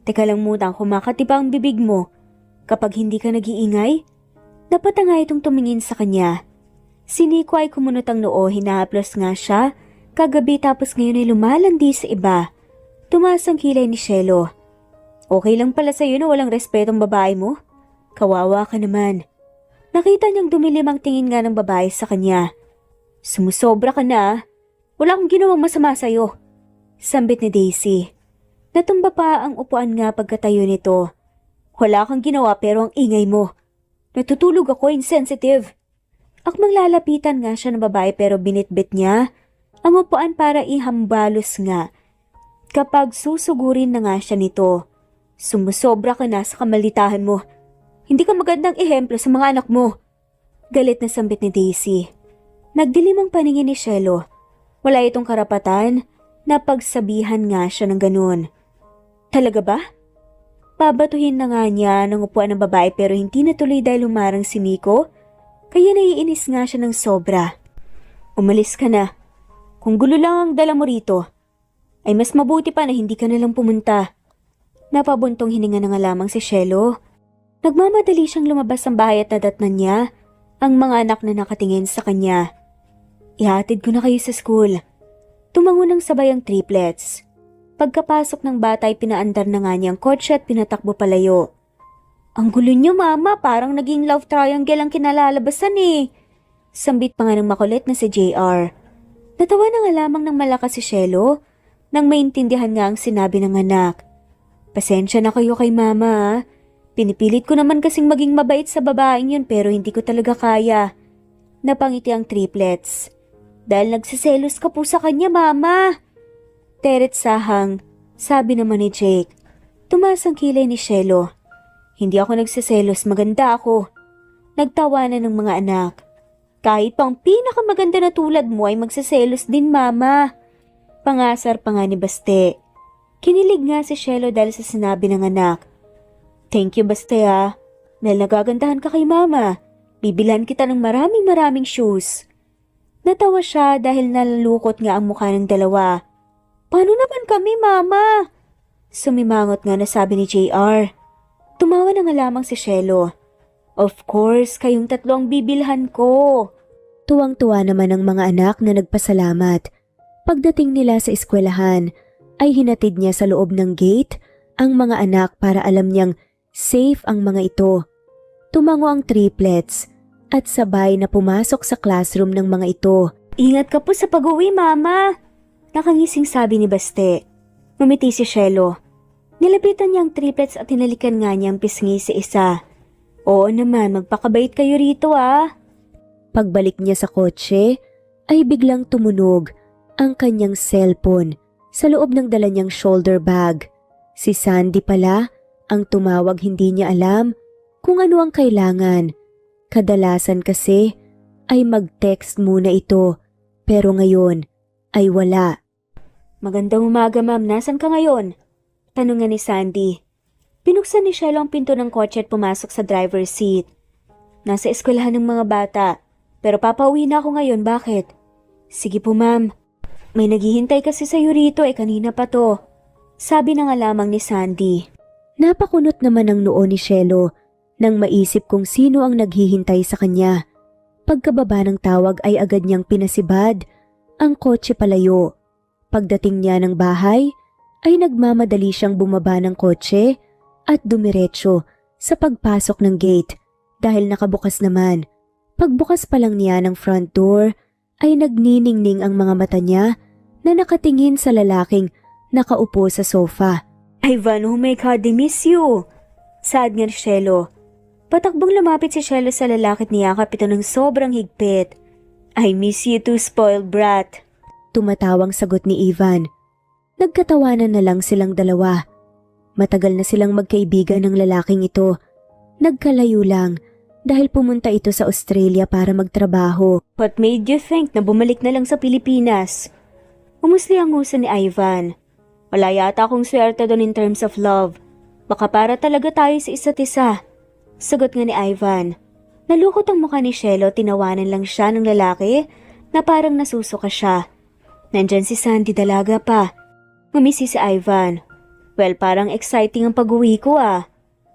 Teka lang muna, kumakati pa ang bibig mo. Kapag hindi ka nag-iingay, dapat nga itong tumingin sa kanya. Si Nico ay kumunot ang noo, hinahaplos nga siya. Kagabi tapos ngayon ay lumalandi sa iba. Tumaas ang kilay ni Shelo. Okay lang pala sa'yo na walang respetong babae mo? Kawawa ka naman. Nakita niyang dumilim ang tingin nga ng babae sa kanya. Sumusobra ka na. Wala akong ginawang masama sa'yo. Sambit ni Daisy. Natumba pa ang upuan nga pagkatayo nito. Wala kang ginawa pero ang ingay mo. Natutulog ako, insensitive. Akmang lalapitan nga siya ng babae pero binitbit niya ang upuan para ihambalos nga. Kapag susugurin na nga siya nito, sumusobra ka na sa kamalitahan mo. Hindi ka magandang ehemplo sa mga anak mo. Galit na sambit ni Daisy. Nagdilim ang paningin ni Shelo. Wala itong karapatan na pagsabihan nga siya ng ganun. Talaga ba? Babatuhin na nga niya ng upuan ng babae pero hindi natuloy dahil humarang si Nico. Kaya naiinis nga siya ng sobra. Umalis ka na. Kung gulo lang ang dala mo rito, ay mas mabuti pa na hindi ka na lang pumunta. Napabuntong hininga na nga lamang si Shelo. Nagmamadali siyang lumabas ng bahay at nadatnan niya ang mga anak na nakatingin sa kanya. Ihatid ko na kayo sa school. Tumango ng sabay ang triplets. Pagkapasok ng bata ay pinaandar na nga niya ang kotse at pinatakbo palayo. Ang gulo niyo mama, parang naging love triangle ang kinalalabasan eh. Sambit pa nga ng makulit na si JR. Natawa na nga lamang ng malakas si Shelo nang maintindihan nga ang sinabi ng anak. Pasensya na kayo kay mama ah. Pinipilit ko naman kasing maging mabait sa babaeng yun pero hindi ko talaga kaya. Napangiti ang triplets. Dahil nagsiselos ka po sa kanya mama. Teret sahang, sabi naman ni Jake. Tumaas ang kilay ni Shelo. Hindi ako nagsiselos, maganda ako. Nagtawanan ng mga anak. Kahit pang pinakamaganda na tulad mo ay magsiselos din mama. Pangasar pa nga ni Baste. Kinilig nga si Shelo dahil sa sinabi ng anak. Thank you Baste ah. Dahil nagagandahan ka kay mama. Bibilhan kita ng maraming shoes. Natawa siya dahil nalalukot nga ang mukha ng dalawa. Paano naman kami, Mama? Sumimangot nga na sabi ni JR. Tumawa na nga lamang si Shelo. Of course, kayong tatlo ang bibilhan ko. Tuwang-tuwa naman ang mga anak na nagpasalamat. Pagdating nila sa eskwelahan, ay hinatid niya sa loob ng gate ang mga anak para alam niyang safe ang mga ito. Tumango ang triplets at sabay na pumasok sa classroom ng mga ito. Ingat ka po sa pag-uwi, Mama. Nakangising sabi ni Baste. Ngumiti si Shelo. Nilapitan niya ang triplets at tinalikan nga niya ang pisngi sa isa. Oo naman, magpakabait kayo rito ah. Pagbalik niya sa kotse, ay biglang tumunog ang kanyang cellphone sa loob ng dala niyang shoulder bag. Si Sandy pala ang tumawag, hindi niya alam kung ano ang kailangan. Kadalasan kasi ay mag-text muna ito pero ngayon ay wala. Magandang umaga ma'am, nasan ka ngayon? Tanong nga ni Sandy. Pinuksan ni Shelo ang pinto ng kotse at pumasok sa driver's seat. Nasa eskwelahan ng mga bata, pero papauwi na ako ngayon, bakit? Sige po ma'am, may naghihintay kasi sa'yo rito kanina pa to. Sabi na nga lamang ni Sandy. Napakunot naman ang noo ni Shelo nang maisip kung sino ang naghihintay sa kanya. Pagkababa ng tawag ay agad niyang pinasibad ang kotse palayo. Pagdating niya ng bahay, ay nagmamadali siyang bumaba ng kotse at dumiretso sa pagpasok ng gate dahil nakabukas naman. Pagbukas pa lang niya ng front door, ay nagniningning ang mga mata niya na nakatingin sa lalaking nakaupo sa sofa. Ivan, oh my God, I miss you. Sad nga ni Shelo. Patakbong lumapit si Shelo sa lalaki at niyakap ito ng sobrang higpit. I miss you too, spoiled brat. Tumatawang sagot ni Ivan. Nagkatawanan na lang silang dalawa. Matagal na silang magkaibigan ng lalaking ito. Nagkalayo lang dahil pumunta ito sa Australia para magtrabaho. What made you think na bumalik na lang sa Pilipinas? Umusli ang nguso ni Ivan. Wala yata akong swerte doon in terms of love. Baka para talaga tayo sa isa't isa. Sagot nga ni Ivan. Nalukot ang mukha ni Shelo, tinawanan lang siya ng lalaki na parang nasusuka siya. Nandyan si Sandy, dalaga pa. Ngumisi si Ivan. Well, parang exciting ang pag-uwi ko ah.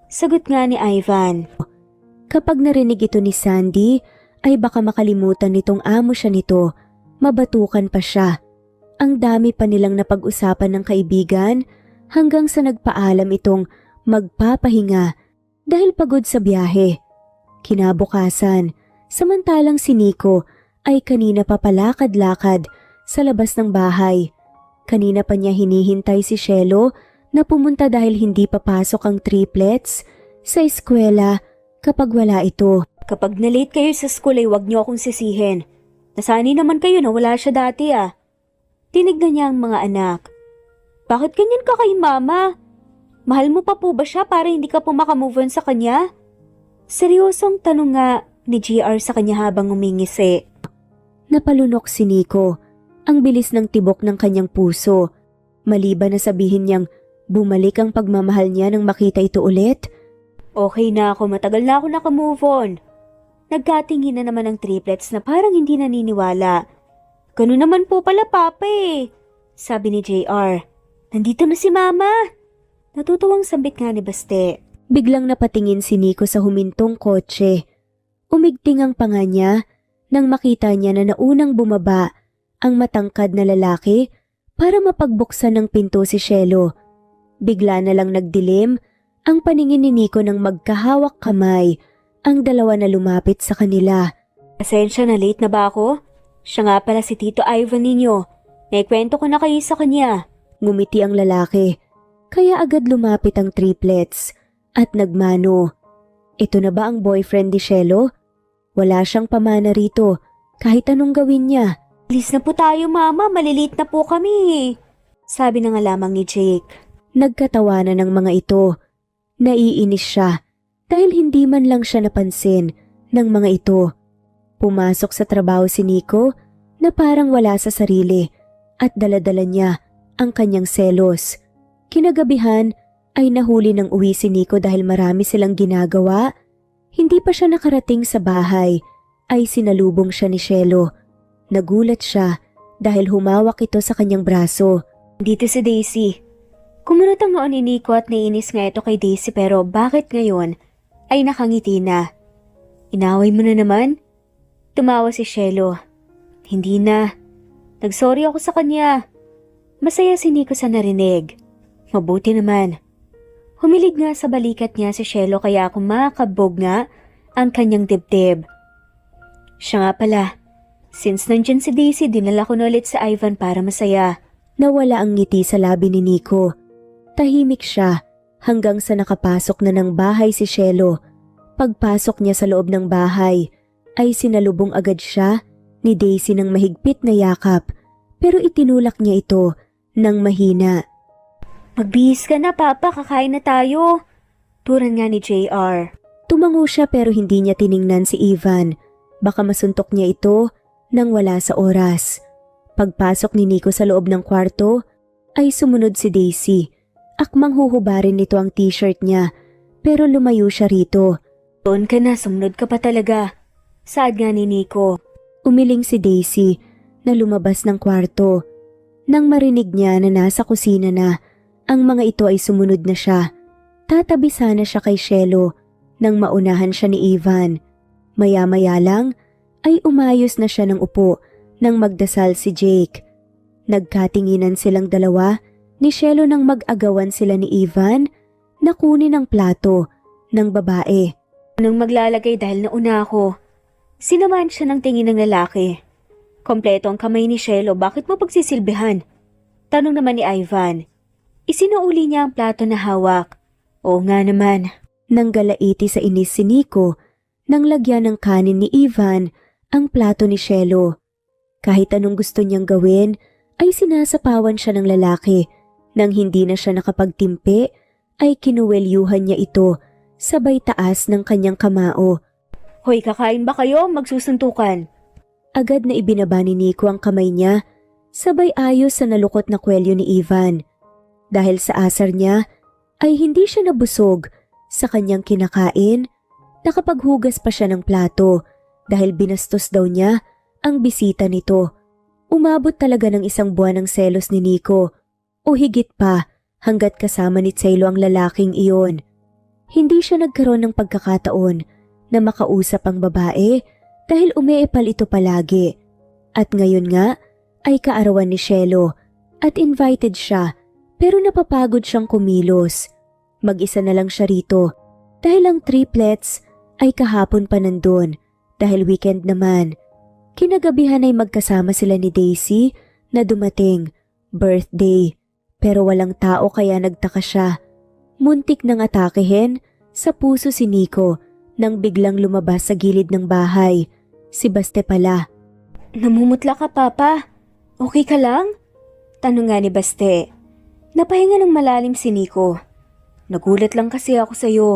Sagot nga ni Ivan. Kapag narinig ito ni Sandy, ay baka makalimutan nitong amo siya nito. Mabatukan pa siya. Ang dami pa nilang napag-usapan ng kaibigan hanggang sa nagpaalam itong magpapahinga dahil pagod sa biyahe. Kinabukasan, samantalang si Nico ay kanina pa palakad-lakad sa labas ng bahay. Kanina pa niya hinihintay si Shelo na pumunta dahil hindi papasok ang triplets sa eskwela kapag wala ito. Kapag na-late kayo sa school ay huwag niyo akong sisihin. Nasanay naman kayo na wala siya dati ah. Tinignan niya ang mga anak. Bakit ganyan ka kay mama? Mahal mo pa po ba siya para hindi ka po makamove on sa kanya? Seryosong tanong nga ni GR sa kanya habang umingisi. Napalunok si Nico. Ang bilis ng tibok ng kanyang puso. Maliban na sabihin niyang Bumalik ang pagmamahal niya nang makita ito ulit. Okay na ako, matagal na ako nakamove on. Nagkatingin na naman ang triplets na parang hindi naniniwala. Ganun naman po pala papa eh. Sabi ni JR. Nandito na si mama. Natutuwang sambit nga ni Baste. Biglang napatingin si Nico sa humintong kotse. Umigting ang panga niya nang makita niya na naunang bumaba ang matangkad na lalaki para mapagbuksan ng pinto si Shelo. Bigla na lang nagdilim ang paningin ni Nico nang magkahawak kamay ang dalawa na lumapit sa kanila. Pasensya na, late na ba ako? Siya nga pala si Tito Ivan ninyo. Naikwento ko na kayo sa kanya. Ngumiti ang lalaki, kaya agad lumapit ang triplets at nagmano. Ito na ba ang boyfriend ni Shelo? Wala siyang pamana rito kahit anong gawin niya. Alis na po tayo mama, malilate na po kami. Sabi na nga lamang ni Jake. Nagkatawanan ng mga ito. Naiinis siya dahil hindi man lang siya napansin ng mga ito. Pumasok sa trabaho si Nico na parang wala sa sarili at daladala niya ang kanyang selos. Kinagabihan ay nahuli ng uwi si Nico dahil marami silang ginagawa. Hindi pa siya nakarating sa bahay ay sinalubong siya ni Shelo. Nagulat siya dahil humawak ito sa kanyang braso. Dito si Daisy. Kumunot ang noon ni Nico at naiinis nga ito kay Daisy pero bakit ngayon ay nakangiti na? Inaway mo na naman? Tumawa si Shelo. Hindi na. Nagsorry ako sa kanya. Masaya si Nico sa narinig. Mabuti naman. Humilig nga sa balikat niya si Shelo kaya ako makakabog nga ang kanyang dibdib. Siya nga pala. Since nandyan si Daisy, dinala ko na ulit sa Ivan para masaya. Nawala ang ngiti sa labi ni Nico. Tahimik siya hanggang sa nakapasok na ng bahay si Shelo. Pagpasok niya sa loob ng bahay ay sinalubong agad siya ni Daisy ng mahigpit na yakap pero itinulak niya ito ng mahina. Magbihis ka na papa, kakain na tayo. Turan nga ni JR. Tumango siya pero hindi niya tiningnan si Ivan. Baka masuntok niya ito nang wala sa oras. Pagpasok ni Nico sa loob ng kwarto ay sumunod si Daisy. Akmang huhubarin nito ang t-shirt niya pero lumayo siya rito. Doon ka na, sumunod ka pa talaga. Saad nga ni Nico. Umiling si Daisy na lumabas ng kwarto. Nang marinig niya na nasa kusina na, ang mga ito ay sumunod na siya. Tatabi sana siya kay Shelo nang maunahan siya ni Ivan. Maya-maya lang ay umayos na siya ng upo nang magdasal si Jake. Nagkatinginan silang dalawa ni Shelo nang mag-agawan sila ni Ivan na kunin ang plato ng babae. Nang maglalagay dahil nauna ako, sinamaan siya ng tingin ng lalaki. Kompleto ang kamay ni Shelo, bakit mo pagsisilbihan? Tanong naman ni Ivan. Isinuuli niya ang plato na hawak. Oo nga naman. Nang galaiti sa inis si Nico, nang lagyan ng kanin ni Ivan ang plato ni Shelo. Kahit anong gusto niyang gawin, ay sinasapawan siya ng lalaki. Nang hindi na siya nakapagtimpi, ay kinuwelyuhan niya ito sabay taas ng kanyang kamao. Hoy, kakain ba kayo? Magsusuntukan. Agad na ibinaba ni Nico ang kamay niya, sabay ayos sa nalukot na kwelyo ni Ivan. Dahil sa asar niya, ay hindi siya nabusog sa kanyang kinakain. Nakapaghugas pa siya ng plato dahil binastos daw niya ang bisita nito. Umabot talaga ng 1 buwan ng selos ni Nico o higit pa hanggat kasama ni Tselo ang lalaking iyon. Hindi siya nagkaroon ng pagkakataon na makausap ang babae dahil umiipal ito palagi. At ngayon nga ay kaarawan ni Shelo at invited siya pero napapagod siyang kumilos. Mag-isa na lang siya rito dahil ang triplets ay kahapon pa nandun dahil weekend naman. Kinagabihan ay magkasama sila ni Daisy na dumating, birthday, pero walang tao kaya nagtaka siya. Muntik nang atakehin sa puso si Nico nang biglang lumabas sa gilid ng bahay. Si Baste pala. Namumutla ka, Papa? Okay ka lang? Tanong nga ni Baste. Napahinga ng malalim si Nico. Nagulat lang kasi ako sa'yo.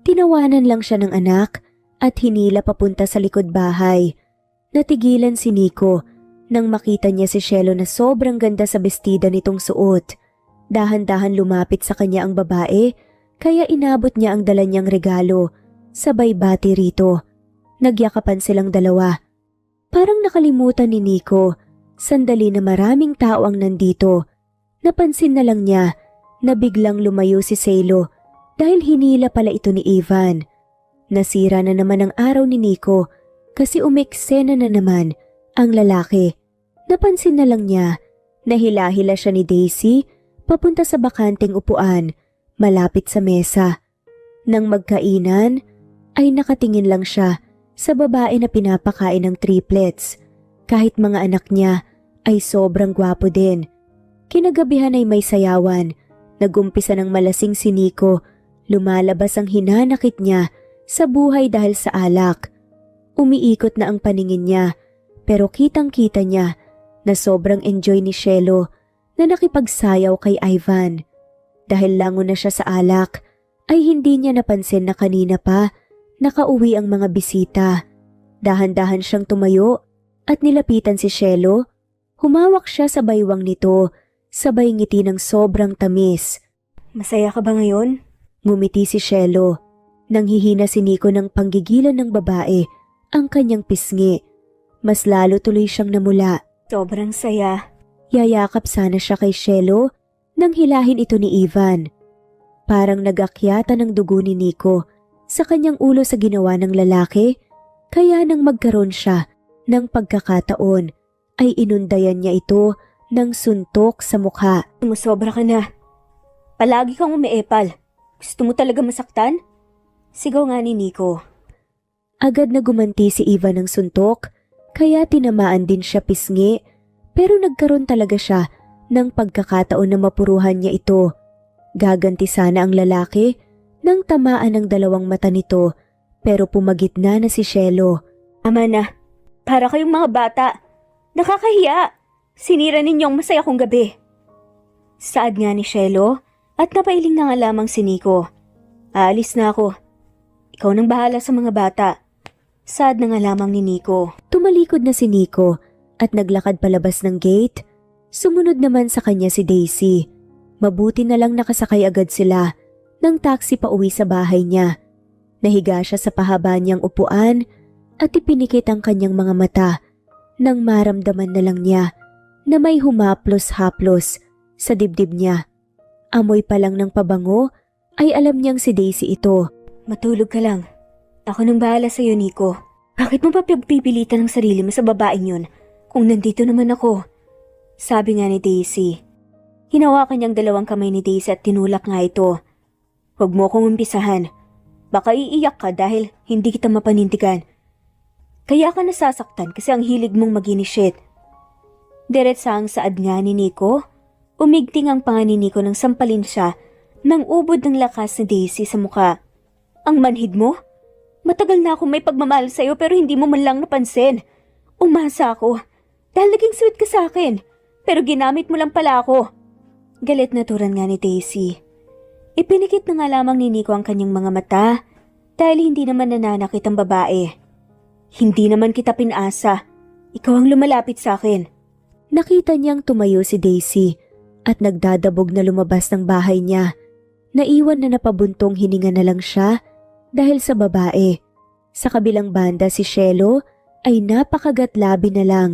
Tinawanan lang siya ng anak at hinila papunta sa likod bahay. Natigilan si Nico nang makita niya si Shelo na sobrang ganda sa bestida nitong suot. Dahan-dahan lumapit sa kanya ang babae, kaya inabot niya ang dala niyang regalo, sabay bati rito. Nagyakapan silang dalawa. Parang nakalimutan ni Nico, sandali na maraming tao ang nandito. Napansin na lang niya na biglang lumayo si Selo dahil hinila pala ito ni Ivan. Nasira na naman ang araw ni Nico kasi umeksena na naman ang lalaki. Napansin na lang niya na hila-hila siya ni Daisy papunta sa bakanting upuan malapit sa mesa. Nang magkainan ay nakatingin lang siya sa babae na pinapakain ng triplets. Kahit mga anak niya ay sobrang gwapo din. Kinagabihan ay may sayawan. Nagumpisa ng malasing si Nico. Lumalabas ang hinanakit niya sa buhay dahil sa alak. Umiikot na ang paningin niya pero kitang-kita niya na sobrang enjoy ni Shelo na nakipagsayaw kay Ivan. Dahil lango na siya sa alak ay hindi niya napansin na kanina pa nakauwi ang mga bisita. Dahan-dahan siyang tumayo at nilapitan si Shelo. Humawak siya sa baywang nito, sabay ngiti ng sobrang tamis. Masaya ka ba ngayon? Ngumiti si Shelo. Nanghihina si Nico ng panggigilan ng babae ang kanyang pisngi. Mas lalo tuloy siyang namula. Sobrang saya. Yayakap sana siya kay Shelo nang hilahin ito ni Ivan. Parang nagakyata ng dugo ni Nico sa kanyang ulo sa ginawa ng lalaki, kaya nang magkaroon siya ng pagkakataon ay inundayan niya ito ng suntok sa mukha. Sumusobra ka na. Palagi kang umiepal. Gusto mo talaga masaktan? Sigaw nga ni Nico. Agad na gumanti si Ivan ng suntok, kaya tinamaan din siya pisngi, pero nagkaroon talaga siya ng pagkakataon na mapuruhan niya ito. Gaganti sana ang lalaki nang tamaan ng dalawang mata nito, pero pumagitna na si Shelo. Ama na, para kayong mga bata. Nakakahiya. Sinira ninyong masaya kong gabi. Saad nga ni Shelo at napailing na nga lamang si Nico. Aalis na ako. Ikaw nang bahala sa mga bata. Saad na nga lamang ni Nico. Tumalikod na si Nico at naglakad palabas ng gate. Sumunod naman sa kanya si Daisy. Mabuti na lang nakasakay agad sila ng taxi pa uwi sa bahay niya. Nahiga siya sa pahaba niyang upuan at ipinikit ang kanyang mga mata nang maramdaman na lang niya na may humaplos-haplos sa dibdib niya. Amoy pa lang ng pabango ay alam niyang si Daisy ito. Matulog ka lang. Ako nang bahala sa'yo, Nico. Bakit mo pa pagpipilitan ng sarili mo sa babaeng yun kung nandito naman ako? Sabi nga ni Daisy. Hinawakan niyang dalawang kamay ni Daisy at tinulak nga ito. Huwag mo akong umpisahan. Baka iiyak ka dahil hindi kita mapanindigan. Kaya ka nasasaktan kasi ang hilig mong mag-initiate. Diretsang saad nga ni Nico. Umigting ang panga ni Nico nang sampalin siya nang ubod ng lakas ni Daisy sa mukha. Ang manhid mo? Matagal na akong may pagmamahal sa'yo pero hindi mo man lang napansin. Umasa ako dahil naging sweet ka sa akin pero ginamit mo lang pala ako. Galit na turan nga ni Daisy. Ipinikit na nga lamang ni Nico ang kanyang mga mata dahil hindi naman nananakit ang babae. Hindi naman kita pinasa. Ikaw ang lumalapit sa akin. Nakita niyang tumayo si Daisy at nagdadabog na lumabas ng bahay niya. Naiwan na napabuntong hininga na lang siya dahil sa babae. Sa kabilang banda si Shelo ay napakagatlabi na lang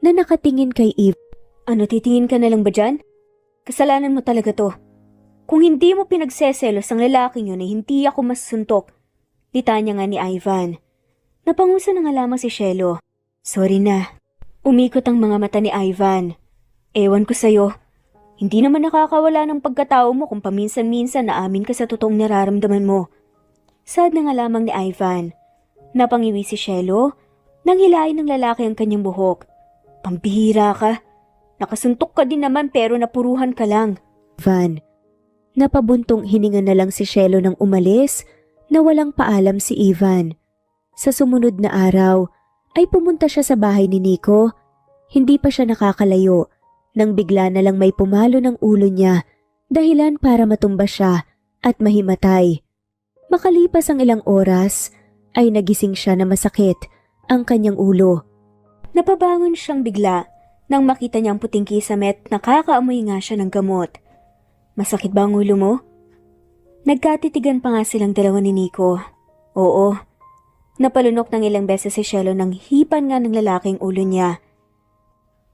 na nakatingin kay Eve. Ano, titingin ka na lang ba dyan? Kasalanan mo talaga to. Kung hindi mo pinagseselos ang lalaking yun ay hindi ako masuntok. Litanya nga ni Ivan. Napangusa na nga lamang si Shelo. Sorry na. Umikot ang mga mata ni Ivan. Ewan ko sa'yo. Hindi naman nakakawala ng pagkatao mo kung paminsan-minsan naamin ka sa totoong nararamdaman mo. Sad na nga lamang ni Ivan. Napangiwi si Shelo nang hilahin ng lalaki ang kanyang buhok. Pambihira ka. Nakasuntok ka din naman pero napuruhan ka lang. Van. Napabuntong hininga na lang si Shelo nang umalis na walang paalam si Ivan. Sa sumunod na araw ay pumunta siya sa bahay ni Nico. Hindi pa siya nakakalayo nang bigla na lang may pumalo ng ulo niya, dahilan para matumba siya at mahimatay. Makalipas ang ilang oras ay nagising siya na masakit ang kanyang ulo. Napabangon siyang bigla nang makita niyang puting kisame at nakakaamoy nga siya ng gamot. Masakit ba ang ulo mo? Nagkatitigan pa nga silang dalawa ni Nico. Oo. Napalunok ng ilang beses si Shelo nang hipan nga ng lalaking ulo niya.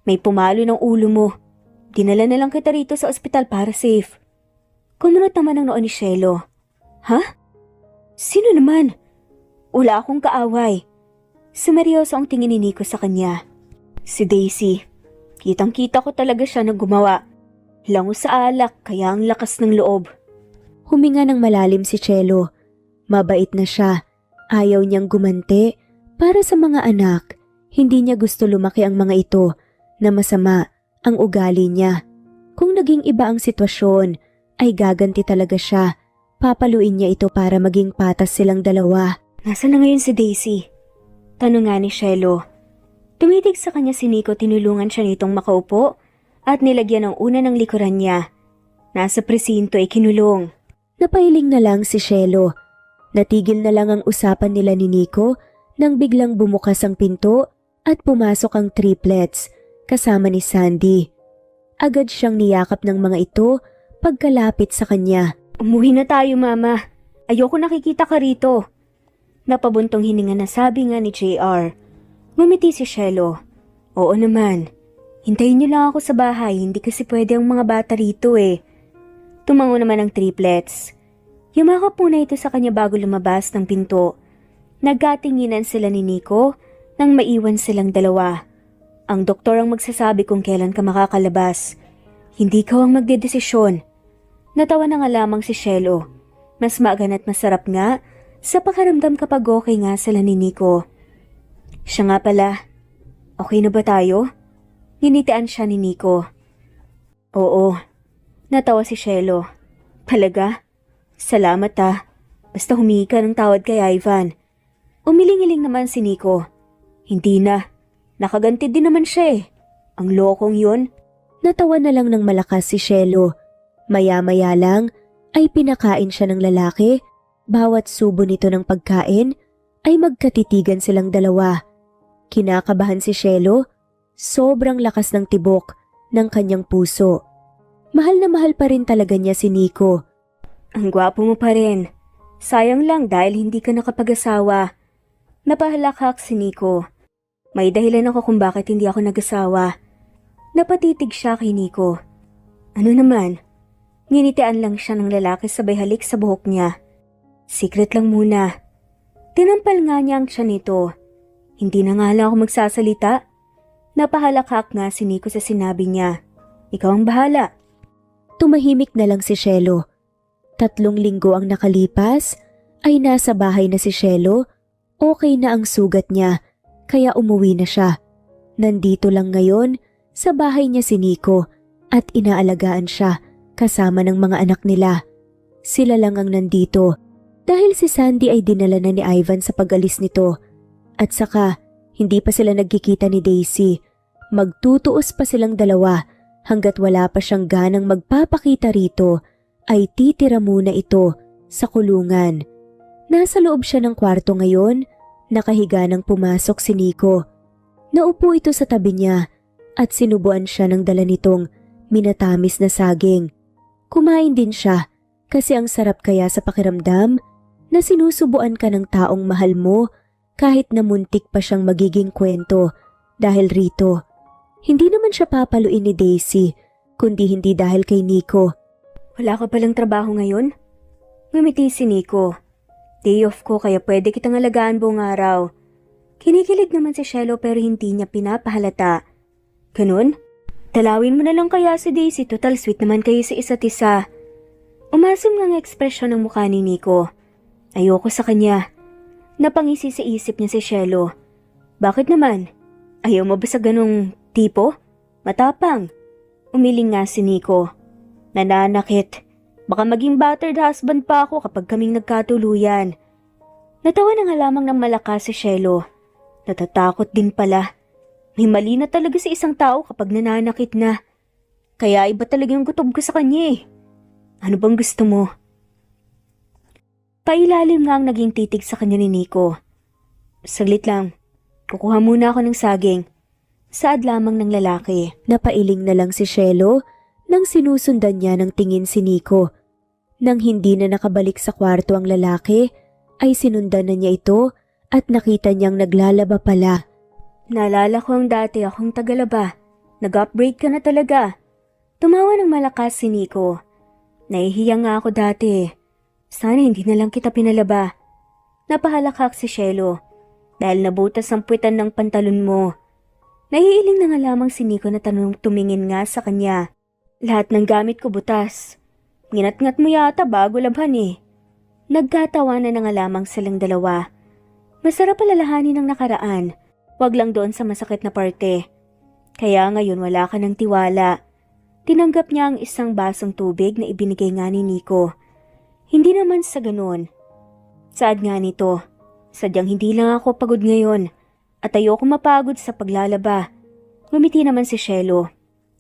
May pumalo ng ulo mo. Dinala na lang kita rito sa ospital para safe. Kumunot naman ang noo ni Shelo. Ha? Sino naman? Wala akong kaaway. Sumeryoso ang tingin ni Nico sa kanya. Si Daisy. Kitang-kita ko talaga siya na gumawa. Lango sa alak kaya ang lakas ng loob. Huminga ng malalim si Chelo. Mabait na siya. Ayaw niyang gumanti. Para sa mga anak, hindi niya gusto lumaki ang mga ito na masama ang ugali niya. Kung naging iba ang sitwasyon, ay gaganti talaga siya. Papaluin niya ito para maging patas silang dalawa. Nasaan na ngayon si Daisy? Tanong nga ni Shelo. Tumitig sa kanya si Nico, tinulungan siya nitong makaupo at nilagyan ng una ng likuran niya. Nasa presinto ay kinulong. Napailing na lang si Shelo. Natigil na lang ang usapan nila ni Nico nang biglang bumukas ang pinto at pumasok ang triplets kasama ni Sandy. Agad siyang niyakap ng mga ito pagkalapit sa kanya. Umuwi na tayo, Mama. Ayoko nakikita ka rito. Napabuntong hininga na sabi nga ni JR. Ngumiti si Shelo. Oo naman. Hintayin niyo lang ako sa bahay, hindi kasi pwede ang mga bata rito eh. Tumango naman ang triplets. Yumakap muna ito sa kanya bago lumabas ng pinto. Nagkatinginan sila ni Nico nang maiwan silang dalawa. Ang doktor ang magsasabi kung kailan ka makakalabas. Hindi ka ang magdedesisyon. Natawa na nga lamang si Shelo. Mas maagan at masarap nga sa pakiramdam kapag okay nga sila ni Nico. Siya nga pala, okay na ba tayo? Ninitian siya ni Nico. Oo. Natawa si Shelo. Talaga? Salamat Basta humingi ka ng tawad kay Ivan. Umiling-iling naman si Nico. Hindi na. Nakaganti din naman siya eh. Ang lokong yun. Natawa na lang ng malakas si Shelo. Maya-maya lang ay pinakain siya ng lalaki. Bawat subo nito ng pagkain ay magkatitigan silang dalawa. Kinakabahan si Shelo. Sobrang lakas ng tibok ng kanyang puso. Mahal na mahal pa rin talaga niya si Nico. Ang gwapo mo pa rin. Sayang lang dahil hindi ka nakapag-asawa. Napahalakhak si Nico. May dahilan ako kung bakit hindi ako nag-asawa. Napatitig siya kay Nico. Ano naman? Nginitian lang siya ng lalaki sabay halik sa buhok niya. Secret lang muna. Tinampal nga niya ang tiyan nito. Hindi na nga lang ako magsasalita. Napahalakhak nga si Nico sa sinabi niya. Ikaw ang bahala. Tumahimik na lang si Shelo. 3 linggo ang nakalipas ay nasa bahay na si Shelo. Okay na ang sugat niya kaya umuwi na siya. Nandito lang ngayon sa bahay niya si Nico at inaalagaan siya kasama ng mga anak nila. Sila lang ang nandito dahil si Sandy ay dinala na ni Ivan sa pag-alis nito. At saka hindi pa sila nagkikita ni Daisy. Magtutuos pa silang dalawa hanggat wala pa siyang ganang magpapakita rito ay titira muna ito sa kulungan. Nasa loob siya ng kwarto ngayon, nakahiga nang pumasok si Nico. Naupo ito sa tabi niya at sinubuan siya ng dala nitong minatamis na saging. Kumain din siya kasi ang sarap kaya sa pakiramdam na sinusubuan ka ng taong mahal mo kahit na muntik pa siyang magiging kwento dahil rito. Hindi naman siya papaluin ni Daisy kundi hindi dahil kay Nico. Wala ka palang trabaho ngayon? Ngumiti si Nico. Day off ko kaya pwede kitang alagaan buong araw. Kinikilig naman si Shelo pero hindi niya pinapahalata. Ganun? Dalawin mo na lang kaya si Daisy, total sweet naman kayo sa isa't isa. Umasim ng ekspresyon ng mukha ni Nico. Ayoko sa kanya. Napangisi sa isip niya si Shelo. Bakit naman? Ayaw mo ba sa ganong tipo? Matapang. Umiling nga si Nico. Nananakit. Baka maging battered husband pa ako kapag kaming nagkatuluyan. Natawa na nga lamang ng malakas si Shelo. Natatakot din pala. May mali na talaga sa isang tao kapag nananakit na. Kaya iba talaga yung gutob ko sa kanya eh. Ano bang gusto mo? Pailalim nga ang naging titig sa kanya ni Nico. Saglit lang. Kukuha muna ako ng saging. Saad lamang ng lalaki. Napailing na lang si Shelo nang sinusundan niya ng tingin si Nico. Nang hindi na nakabalik sa kwarto ang lalaki, ay sinundan na niya ito at nakita niyang naglalaba pala. Naalala ko ang dati akong tagalaba. Nag-upgrade ka na talaga. Tumawa ng malakas si Nico. Nahihiya nga ako dati. Sana hindi na lang kita pinalaba. Napahalakak si Shelo dahil nabutas ang puwitan ng pantalon mo. Nahihiling na nga lamang si Nico na tumingin nga sa kanya. Lahat ng gamit ko butas. Nginat-ngat mo yata bago labhan eh. Nagkatawanan na nga lamang silang dalawa. Masarap palalahanin ang nakaraan. Wag lang doon sa masakit na parte. Kaya ngayon wala ka ng tiwala. Tinanggap niya ang isang basong tubig na ibinigay nga ni Nico. Hindi naman sa ganun. Saad nga nito, sadyang hindi lang ako pagod ngayon at ayoko mapagod sa paglalaba. Ngumiti naman si Shelo.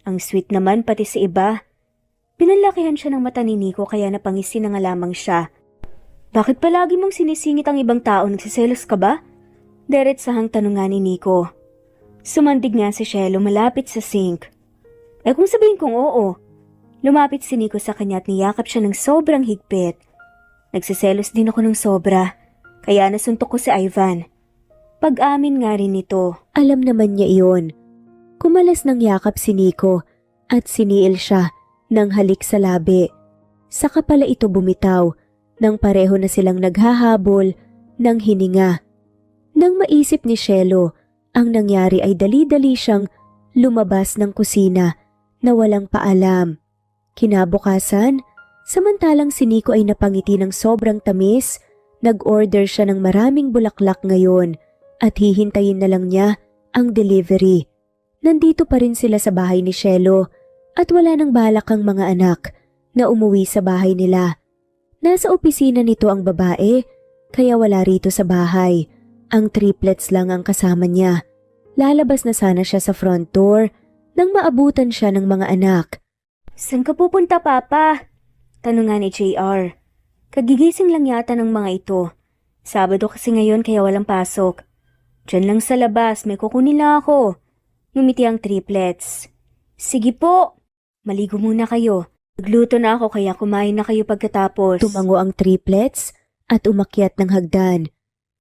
Ang sweet naman pati si iba. Pinanlakihan siya ng mata ni Nico kaya napangisi na nga lamang siya. Bakit palagi mong sinisingit ang ibang tao? Nagsiselos ka ba? Diretsahang tanong nga ni Nico. Sumandig nga si Shelo malapit sa sink. Kung sabihin kong oo. Lumapit si Nico sa kanya at niyakap siya ng sobrang higpit. Nagsiselos din ako ng sobra, kaya nasuntok ko si Ivan. Pag-amin nga rin nito. Alam naman niya iyon. Kumalas ng yakap si Nico at siniil siya ng halik sa labi. Saka pala ito bumitaw nang pareho na silang naghahabol ng hininga. Nang maisip ni Shelo, ang nangyari ay dali-dali siyang lumabas ng kusina na walang paalam. Kinabukasan, samantalang si Nico ay napangiti ng sobrang tamis, nag-order siya ng maraming bulaklak ngayon at hihintayin na lang niya ang delivery. Nandito pa rin sila sa bahay ni Shelo at wala nang balak ang mga anak na umuwi sa bahay nila. Nasa opisina nito ang babae, kaya wala rito sa bahay. Ang triplets lang ang kasama niya. Lalabas na sana siya sa front door nang maabutan siya ng mga anak. Saan ka pupunta, Papa? Tanong nga ni JR. Kagigising lang yata ng mga ito. Sabado kasi ngayon kaya walang pasok. Diyan lang sa labas, may kukunin lang ako. Ngumiti ang triplets. Sige po, maligo muna kayo. Nagluto na ako kaya kumain na kayo pagkatapos. Tumango ang triplets at umakyat ng hagdan.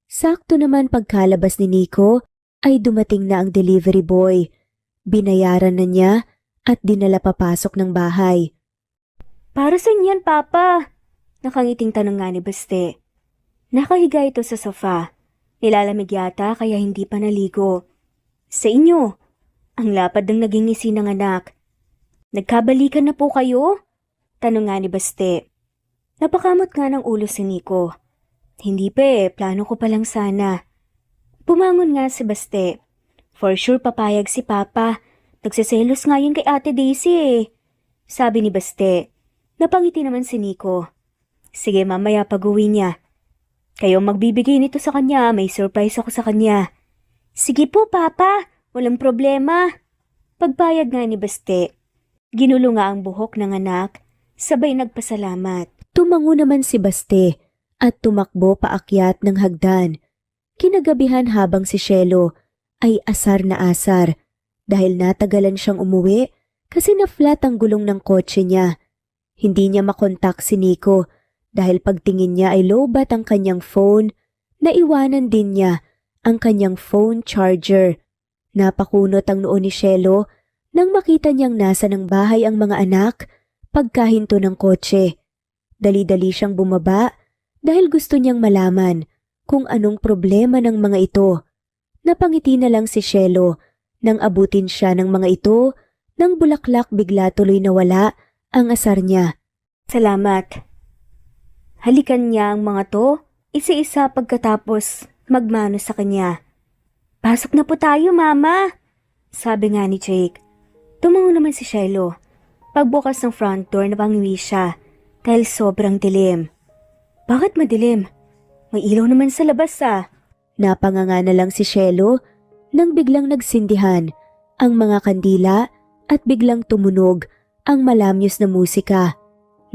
Sakto naman pagkalabas ni Nico ay dumating na ang delivery boy. Binayaran na niya at dinala papasok ng bahay. Para saan yan, Papa? Nakangiting tanong nga ni Baste. Nakahiga ito sa sofa. Nilalamig yata kaya hindi pa naligo. Sa inyo. Ang lapad ng naging ngisi ng anak. Nagkabalikan na po kayo? Tanong nga ni Baste. Napakamot nga ng ulo si Nico. Hindi pa plano ko pa lang sana. Pumangon nga si Baste. For sure papayag si Papa. Nagsiselos nga yun kay Ate Daisy Sabi ni Baste. Napangiti naman si Nico. Sige mamaya pag-uwi niya. Kayo magbibigay nito sa kanya, may surprise ako sa kanya. Sige po Papa, walang problema. Pagpayag nga ni Baste. Ginulo nga ang buhok ng anak, sabay nagpasalamat. Tumango naman si Baste at tumakbo paakyat ng hagdan. Kinagabihan habang si Shelo ay asar na asar dahil natagalan siyang umuwi kasi na-flat ang gulong ng kotse niya. Hindi niya makontak si Nico dahil pagtingin niya ay lowbat ang kanyang phone, naiwanan din niya ang kanyang phone charger. Napakunot ang noo ni Shelo nang makita niyang nasa ng bahay ang mga anak pagkahinto ng kotse. Dali-dali siyang bumaba dahil gusto niyang malaman kung anong problema ng mga ito. Napangiti na lang si Shelo nang abutin siya ng mga ito nang bulaklak bigla tuloy nawala ang asar niya. Salamat. Halikan niya ang mga to, isa-isa pagkatapos magmano sa kanya. Pasok na po tayo, Mama, sabi nga ni Jake. Tumango naman si Shelo. Pagbukas ng front door napangiwi siya dahil sobrang dilim. Bakit madilim? May ilaw naman sa labas Napanganga na lang si Shelo nang biglang nagsindihan ang mga kandila at biglang tumunog ang malamyos na musika.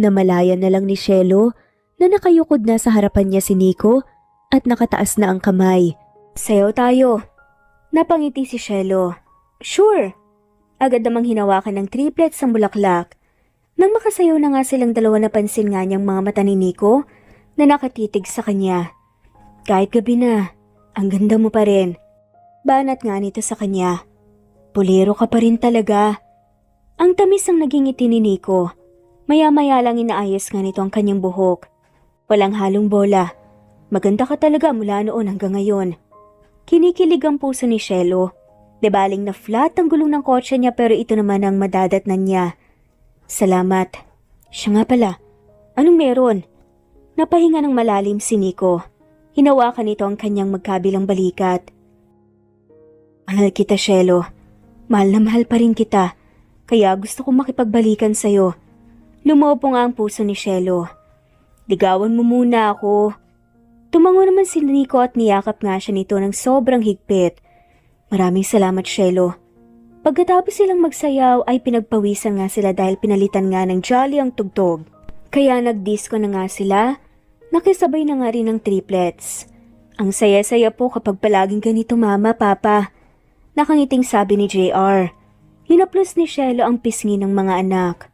Namalayan na lang ni Shelo na nakayukod na sa harapan niya si Nico at nakataas na ang kamay. Sayaw tayo. Napangiti si Shelo. Sure. Agad namang hinawakan ng triplets ang bulaklak Nang makasayaw na nga silang dalawa, napansin nga niyang mga mata ni Nico na nakatitig sa kanya. Kahit gabi na, ang ganda mo pa rin. Banat nga nito sa kanya. Pulero ka pa rin talaga. Ang tamis ang naging ngiti ni Nico. Maya-maya lang inaayos nga nito ang kanyang buhok. Walang halong bola. Maganda ka talaga mula noon hanggang ngayon. Kinikilig ang puso ni Shelo. Debaling na flat ang gulong ng kotse niya, pero ito naman ang madadatnan niya. Salamat. Siya nga pala. Anong meron? Napahinga ng malalim si Nico. Hinawakan nito ang kanyang magkabilang balikat. Mahal kita, Shelo. Mahal na mahal pa rin kita. Kaya gusto kong makipagbalikan sa'yo. Lumobo nga ang puso ni Shelo. Ligawan mo muna ako. Tumango naman si Nico at niyakap nga siya nito ng sobrang higpit. Maraming salamat, Shelo. Pagkatapos silang magsayaw ay pinagpawisan nga sila dahil pinalitan nga ng jolly ang tugtog. Kaya nagdisco na nga sila. Nakisabay na nga rin ng triplets. Ang saya-saya po kapag palaging ganito, Mama, Papa. Nakangiting sabi ni JR. Hinaplos ni Shelo ang pisngi ng mga anak.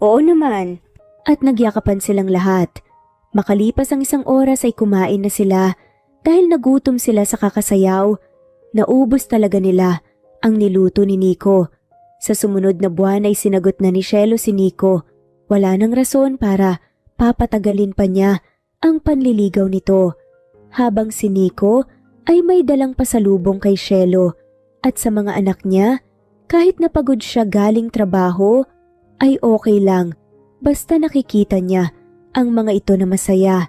Oo naman. At nagyakapan silang lahat. Makalipas ang 1 oras ay kumain na sila dahil nagutom sila sa kakasayaw. Naubos talaga nila ang niluto ni Nico. Sa sumunod na buwan ay sinagot na ni Shelo si Nico. Wala nang rason para papatagalin pa niya ang panliligaw nito. Habang si Nico ay may dalang pasalubong kay Shelo at sa mga anak niya. Kahit napagod siya galing trabaho, ay okay lang basta nakikita niya ang mga ito na masaya.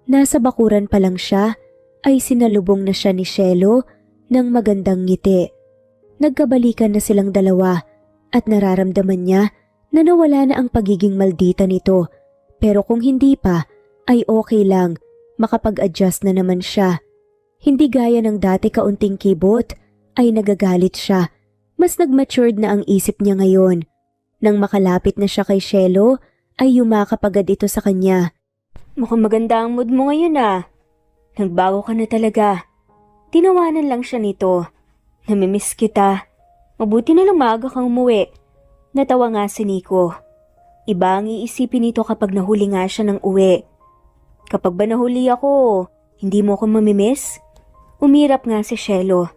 Nasa bakuran pa lang siya ay sinalubong na siya ni Shelo ng magandang ngiti. Nagkabalikan na silang dalawa at nararamdaman niya na nawala na ang pagiging maldita nito. Pero kung hindi pa ay okay lang, makapag-adjust na naman siya. Hindi gaya ng dati kaunting kibot ay nagagalit siya. Mas nag-matured na ang isip niya ngayon. Nang makalapit na siya kay Shelo, ay yumakap agad ito sa kanya. Mukhang maganda ang mood mo ngayon ah. Nagbago ka na talaga. Tinawanan lang siya nito. Namimiss kita. Mabuti na lang maaga kang umuwi. Natawa nga si Nico. Iba ang iisipin nito kapag nahuli nga siya ng uwi. Kapag ba nahuli ako, hindi mo ako mamimiss? Umirap nga si Shelo.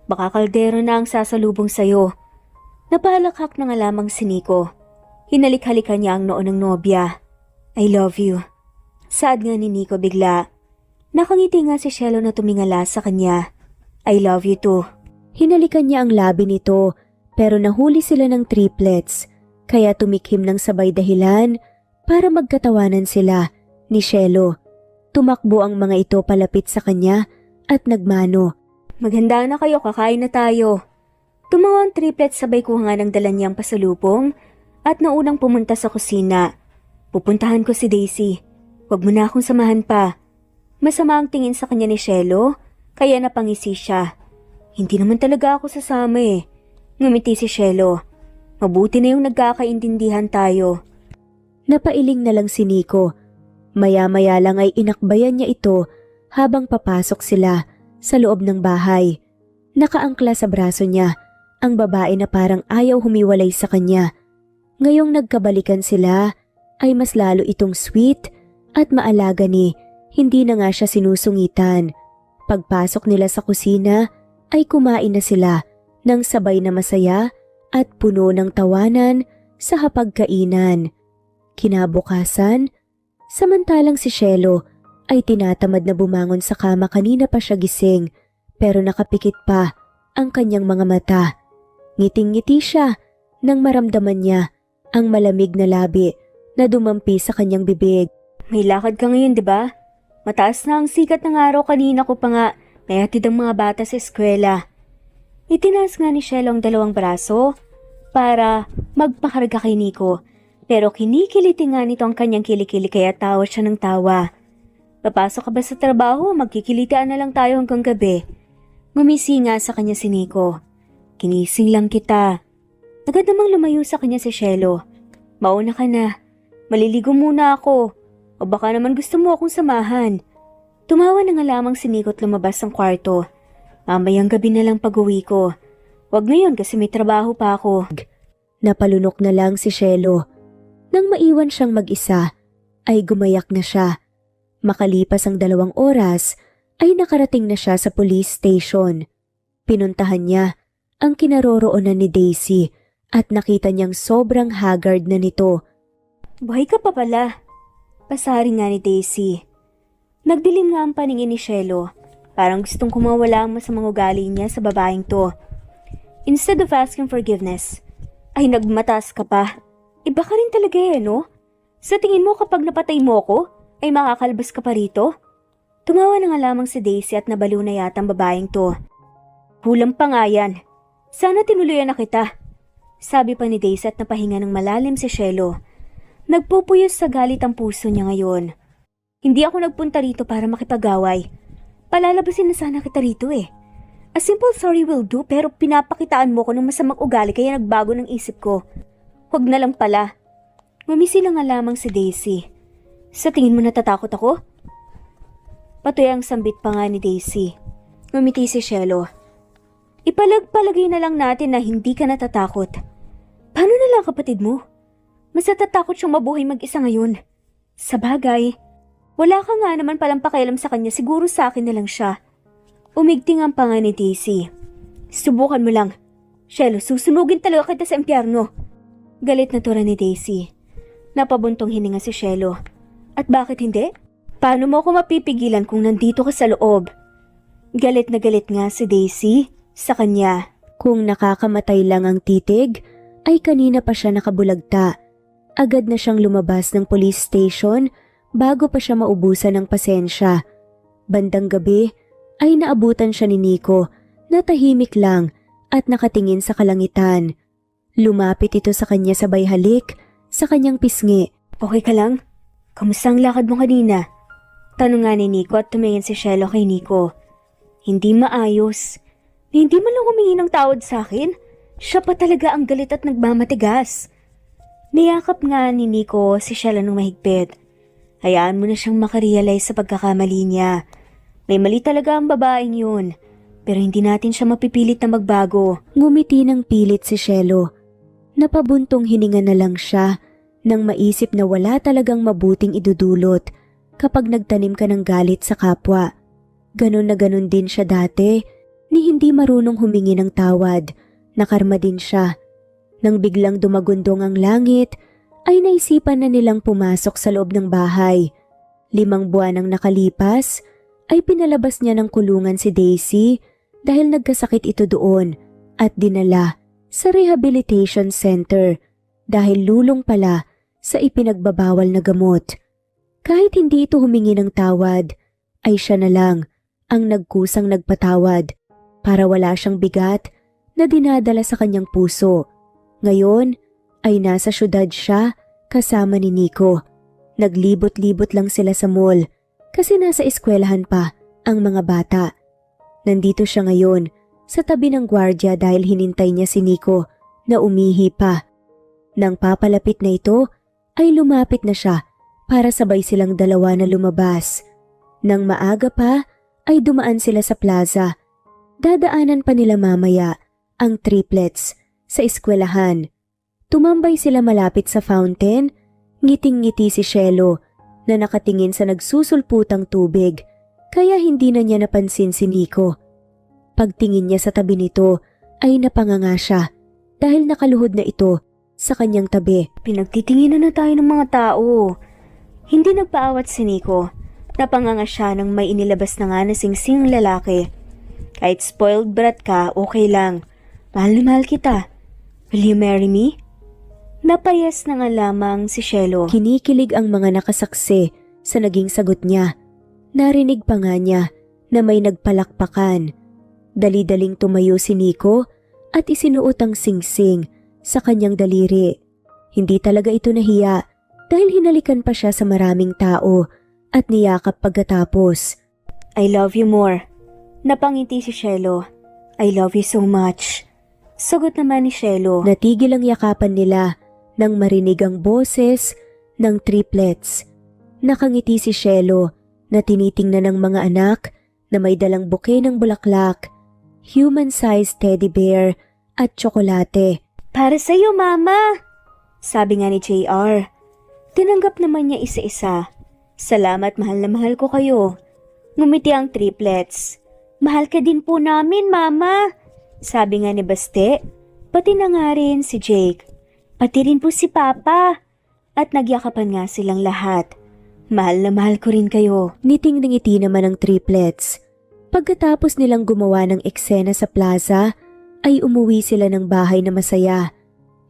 Baka kaldero na ang sasalubong sa'yo. Napahalakhak na nga lamang si Nico. Hinalik-halikan niya ang noo ng nobya. I love you. Saad nga ni Nico bigla. Nakangiti nga si Shelo na tumingala sa kanya. I love you too. Hinalikan niya ang labi nito pero nahuli sila ng triplets kaya tumikhim ng sabay dahilan para magkatawanan sila ni Shelo. Tumakbo ang mga ito palapit sa kanya at nagmano. Maghanda na kayo, kakain na tayo. Tumawa ang triplets sabay kuha nga ng dala niyang pasalubong at naunang pumunta sa kusina. Pupuntahan ko si Daisy. Huwag mo na akong samahan pa. Masama ang tingin sa kanya ni Shelo, kaya napangisi siya. Hindi naman talaga ako sasama eh. Ngumiti si Shelo. Mabuti na yung nagkakaintindihan tayo. Napailing na lang si Nico. Maya-maya lang ay inakbayan niya ito habang papasok sila sa loob ng bahay. Nakaangkla sa braso niya ang babae na parang ayaw humiwalay sa kanya. Ngayong nagkabalikan sila ay mas lalo itong sweet at maalaga ni hindi na nga siya sinusungitan. Pagpasok nila sa kusina ay kumain na sila ng sabay na masaya at puno ng tawanan sa hapagkainan. Kinabukasan, samantalang si Shelo ay tinatamad na bumangon sa kama, kanina pa siya gising pero nakapikit pa ang kanyang mga mata. Ngiting-ngiti siya nang maramdaman niya ang malamig na labi na dumampi sa kanyang bibig. May lakad ka ngayon, di ba? Mataas na ang sikat ng araw, kanina ko pa nga may hatid ang mga bata sa eskwela. Itinaas nga ni Shelo ang dalawang braso para magpakarga kay Nico. Pero kinikiliti nga nito ang kanyang kilikili kaya tawa siya ng tawa. Papasok ka ba sa trabaho? Magkikilitaan na lang tayo hanggang gabi. Ngumisi nga sa kanya si Nico. Kinising lang kita. Agad namang lumayo sa kanya si Shelo. Mauna ka na. Maliligo muna ako. O baka naman gusto mo akong samahan. Tumawa na nga lamang si Nico at lumabas ng kwarto. Mamayang gabi na lang pag-uwi ko. Wag ngayon kasi may trabaho pa ako. Napalunok na lang si Shelo. Nang maiwan siyang mag-isa, ay gumayak na siya. Makalipas ang 2 oras, ay nakarating na siya sa police station. Pinuntahan niya ang kinaroroonan ni Daisy at nakita niyang sobrang haggard na nito. Buhay ka pa pala. Pasari nga ni Daisy. Nagdilim nga ang paningin ni Shelo. Parang gustong kumawala ang masamang ugali niya sa babaeng to. Instead of asking forgiveness, ay nagmatas ka pa. Iba ka rin talaga no? Sa tingin mo kapag napatay mo ko, ay makakalbas ka pa rito? Tumawa na nga lamang si Daisy at nabaliw na yata ang babaeng to. Kulang pa nga yan. Sana tinuluyan na kita. Sabi pa ni Daisy at napahinga ng malalim si Shelo. Nagpupuyos sa galit ang puso niya ngayon. Hindi ako nagpunta rito para makipag-away. Palalabasin na sana kita rito eh. A simple sorry will do pero pinapakitaan mo ko ng masamang ugali kaya nagbago ng isip ko. Huwag na lang pala. Ngumisi lang nga lamang si Daisy. Sa tingin mo natatakot ako? Patuloy ang sambit pa nga ni Daisy. Ngumiti si Shelo. Ipalagpalagay na lang natin na hindi ka natatakot. Paano na lang kapatid mo? Mas natatakot siyang mabuhay mag-isa ngayon. Sa bagay, wala ka nga naman palang pakialam sa kanya, siguro sa akin na lang siya. Umigting ang panga ni Daisy. Subukan mo lang. Shelo, susunugin talaga kita sa impyerno. Galit na tura ni Daisy. Napabuntong hininga si Shelo. At bakit hindi? Paano mo ako mapipigilan kung nandito ka sa loob? Galit na galit nga si Daisy sa kanya. Kung nakakamatay lang ang titig, ay kanina pa siya nakabulagta. Agad na siyang lumabas ng police station bago pa siya maubusan ng pasensya. Bandang gabi ay naabutan siya ni Nico na tahimik lang at nakatingin sa kalangitan. Lumapit ito sa kanya sabay halik sa kanyang pisngi. Okay ka lang? Kamusta ang lakad mo kanina? Tanong nga ni Nico at tumingin si Shelo kay Nico. Hindi maayos. Hindi man lang humingi ng tawad sa akin. Siya pa talaga ang galit at nagmamatigas. Niyakap nga ni Nico si Shelo nung mahigpit. Hayaan mo na siyang makarealize sa pagkakamali niya. May mali talaga ang babaeng yun. Pero hindi natin siya mapipilit na magbago. Ngumiti ng pilit si Shelo. Napabuntong hininga na lang siya nang maisip na wala talagang mabuting idudulot kapag nagtanim ka ng galit sa kapwa. Ganon na ganon din siya dati ni hindi marunong humingi ng tawad. Nakarma din siya. Nang biglang dumagundong ang langit, ay naisipan na nilang pumasok sa loob ng bahay. 5 buwan ang nakalipas, ay pinalabas niya ng kulungan si Daisy dahil nagkasakit ito doon at dinala sa rehabilitation center dahil lulong pala sa ipinagbabawal na gamot. Kahit hindi ito humingi ng tawad, ay siya na lang ang nagkusang nagpatawad para wala siyang bigat na dinadala sa kanyang puso. Ngayon ay nasa syudad siya kasama ni Nico. Naglibot-libot lang sila sa mall kasi nasa eskwelahan pa ang mga bata. Nandito siya ngayon sa tabi ng gwardya dahil hinintay niya si Nico na umihi pa. Nang papalapit na ito ay lumapit na siya para sabay silang dalawa na lumabas. Nang maaga pa ay dumaan sila sa plaza. Dadaanan pa nila mamaya ang triplets sa eskwelahan. Tumambay sila malapit sa fountain, ngiting-ngiti si Shelo na nakatingin sa nagsusulputang tubig kaya hindi na niya napansin si Nico. Pagtingin niya sa tabi nito ay napanganga siya dahil nakaluhod na ito sa kanyang tabi. Pinagtitinginan na tayo ng mga tao. Hindi nagpaawat si Nico. Napanganga siya nang may inilabas na nga na singsing lalaki. Kahit spoiled brat ka, okay lang. Mahal na mahal kita. Will you marry me? Napayas na nga lamang si Shelo. Kinikilig ang mga nakasaksi sa naging sagot niya. Narinig pa nga niya na may nagpalakpakan. Dali-daling tumayo si Nico at isinuot ang singsing sa kanyang daliri. Hindi talaga ito nahiya dahil hinalikan pa siya sa maraming tao at niyakap pagkatapos. I love you more. Napangiti si Shelo. I love you so much. Sagot naman ni Shelo. Natigil ang yakapan nila nang marinig ang boses ng triplets. Nakangiti si Shelo na tinitingnan ng mga anak na may dalang bouquet ng bulaklak, human-sized teddy bear at tsokolate. Para sa'yo, Mama! Sabi nga ni JR. Tinanggap naman niya isa-isa. Salamat, mahal na mahal ko kayo. Ngumiti ang triplets. Mahal ka din po namin, Mama. Sabi nga ni Baste, pati na nga rin si Jake. Pati rin po si Papa. At nagyakapan nga silang lahat. Mahal na mahal ko rin kayo. Niting-ngiti naman ang triplets. Pagkatapos nilang gumawa ng eksena sa plaza, ay umuwi sila ng bahay na masaya.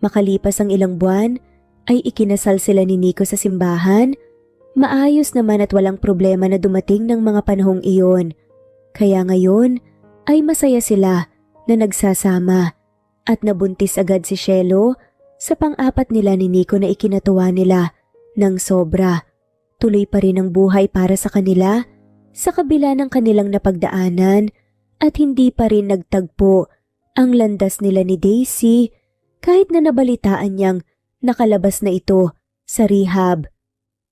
Makalipas ang ilang buwan, ay ikinasal sila ni Nico sa simbahan. Maayos naman at walang problema na dumating ng mga panahong iyon. Kaya ngayon ay masaya sila na nagsasama at nabuntis agad si Shelo sa pang-apat nila ni Nico na ikinatuwa nila ng sobra. Tuloy pa rin ang buhay para sa kanila sa kabila ng kanilang napagdaanan at hindi pa rin nagtagpo ang landas nila ni Daisy kahit na nabalitaan niyang nakalabas na ito sa rehab.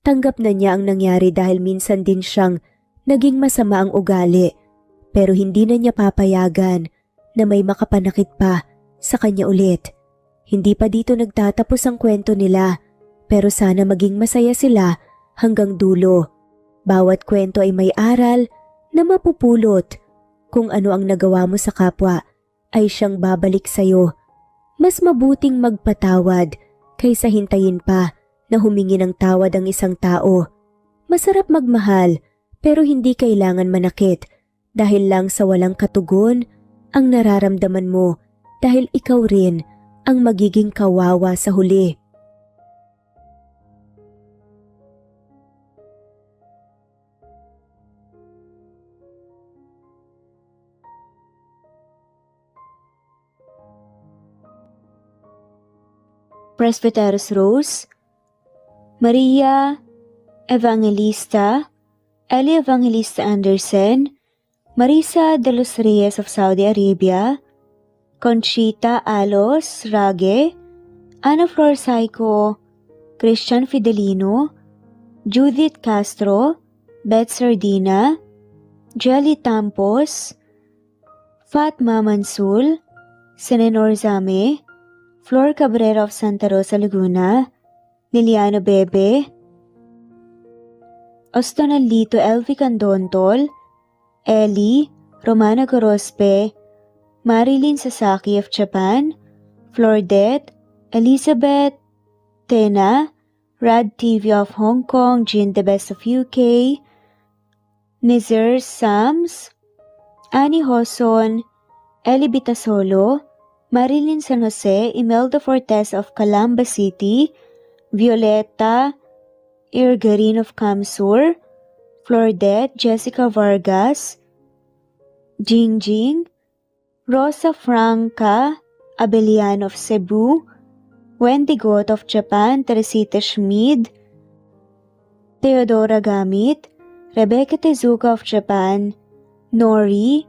Tanggap na niya ang nangyari dahil minsan din siyang naging masama ang ugali pero hindi na niya papayagan na may makapanakit pa sa kanya ulit. Hindi pa dito nagtatapos ang kwento nila pero sana maging masaya sila hanggang dulo. Bawat kwento ay may aral na mapupulot. Kung ano ang nagawa mo sa kapwa ay siyang babalik sa'yo. Mas mabuting magpatawad kaysa hintayin pa na humingi ng tawad ang isang tao. Masarap magmahal pero hindi kailangan manakit dahil lang sa walang katugon ang nararamdaman mo dahil ikaw rin ang magiging kawawa sa huli. Presbyteros Rose, Maria Evangelista, Eli Evangelista Anderson, Marisa de los Reyes of Saudi Arabia, Conchita Alos Rage, Ana Flor Saico, Christian Fidelino, Judith Castro, Beth Sardina, Jelly Tampos, Fatma Mansul, Senenor Zame, Flor Cabrera of Santa Rosa, Laguna, Liliano Bebe, Ostonalito Elvi Candontol, Eli, Romana Gorospe, Marilyn Sasaki of Japan, Flordet, Elizabeth, Tena, Rad TV of Hong Kong, Jean the Best of UK, Nizar Sams, Annie Hoson, Eli Bitasolo, Marilyn San Jose, Imelda Fortes of Calamba City, Violeta Irgarin of Kamsur, Flordet, Jessica Vargas, Jingjing, Rosa Franca Abelian of Cebu, Wendy Goth of Japan, Teresita Schmid, Theodora Gamit, Rebecca Tezuka of Japan, Nori,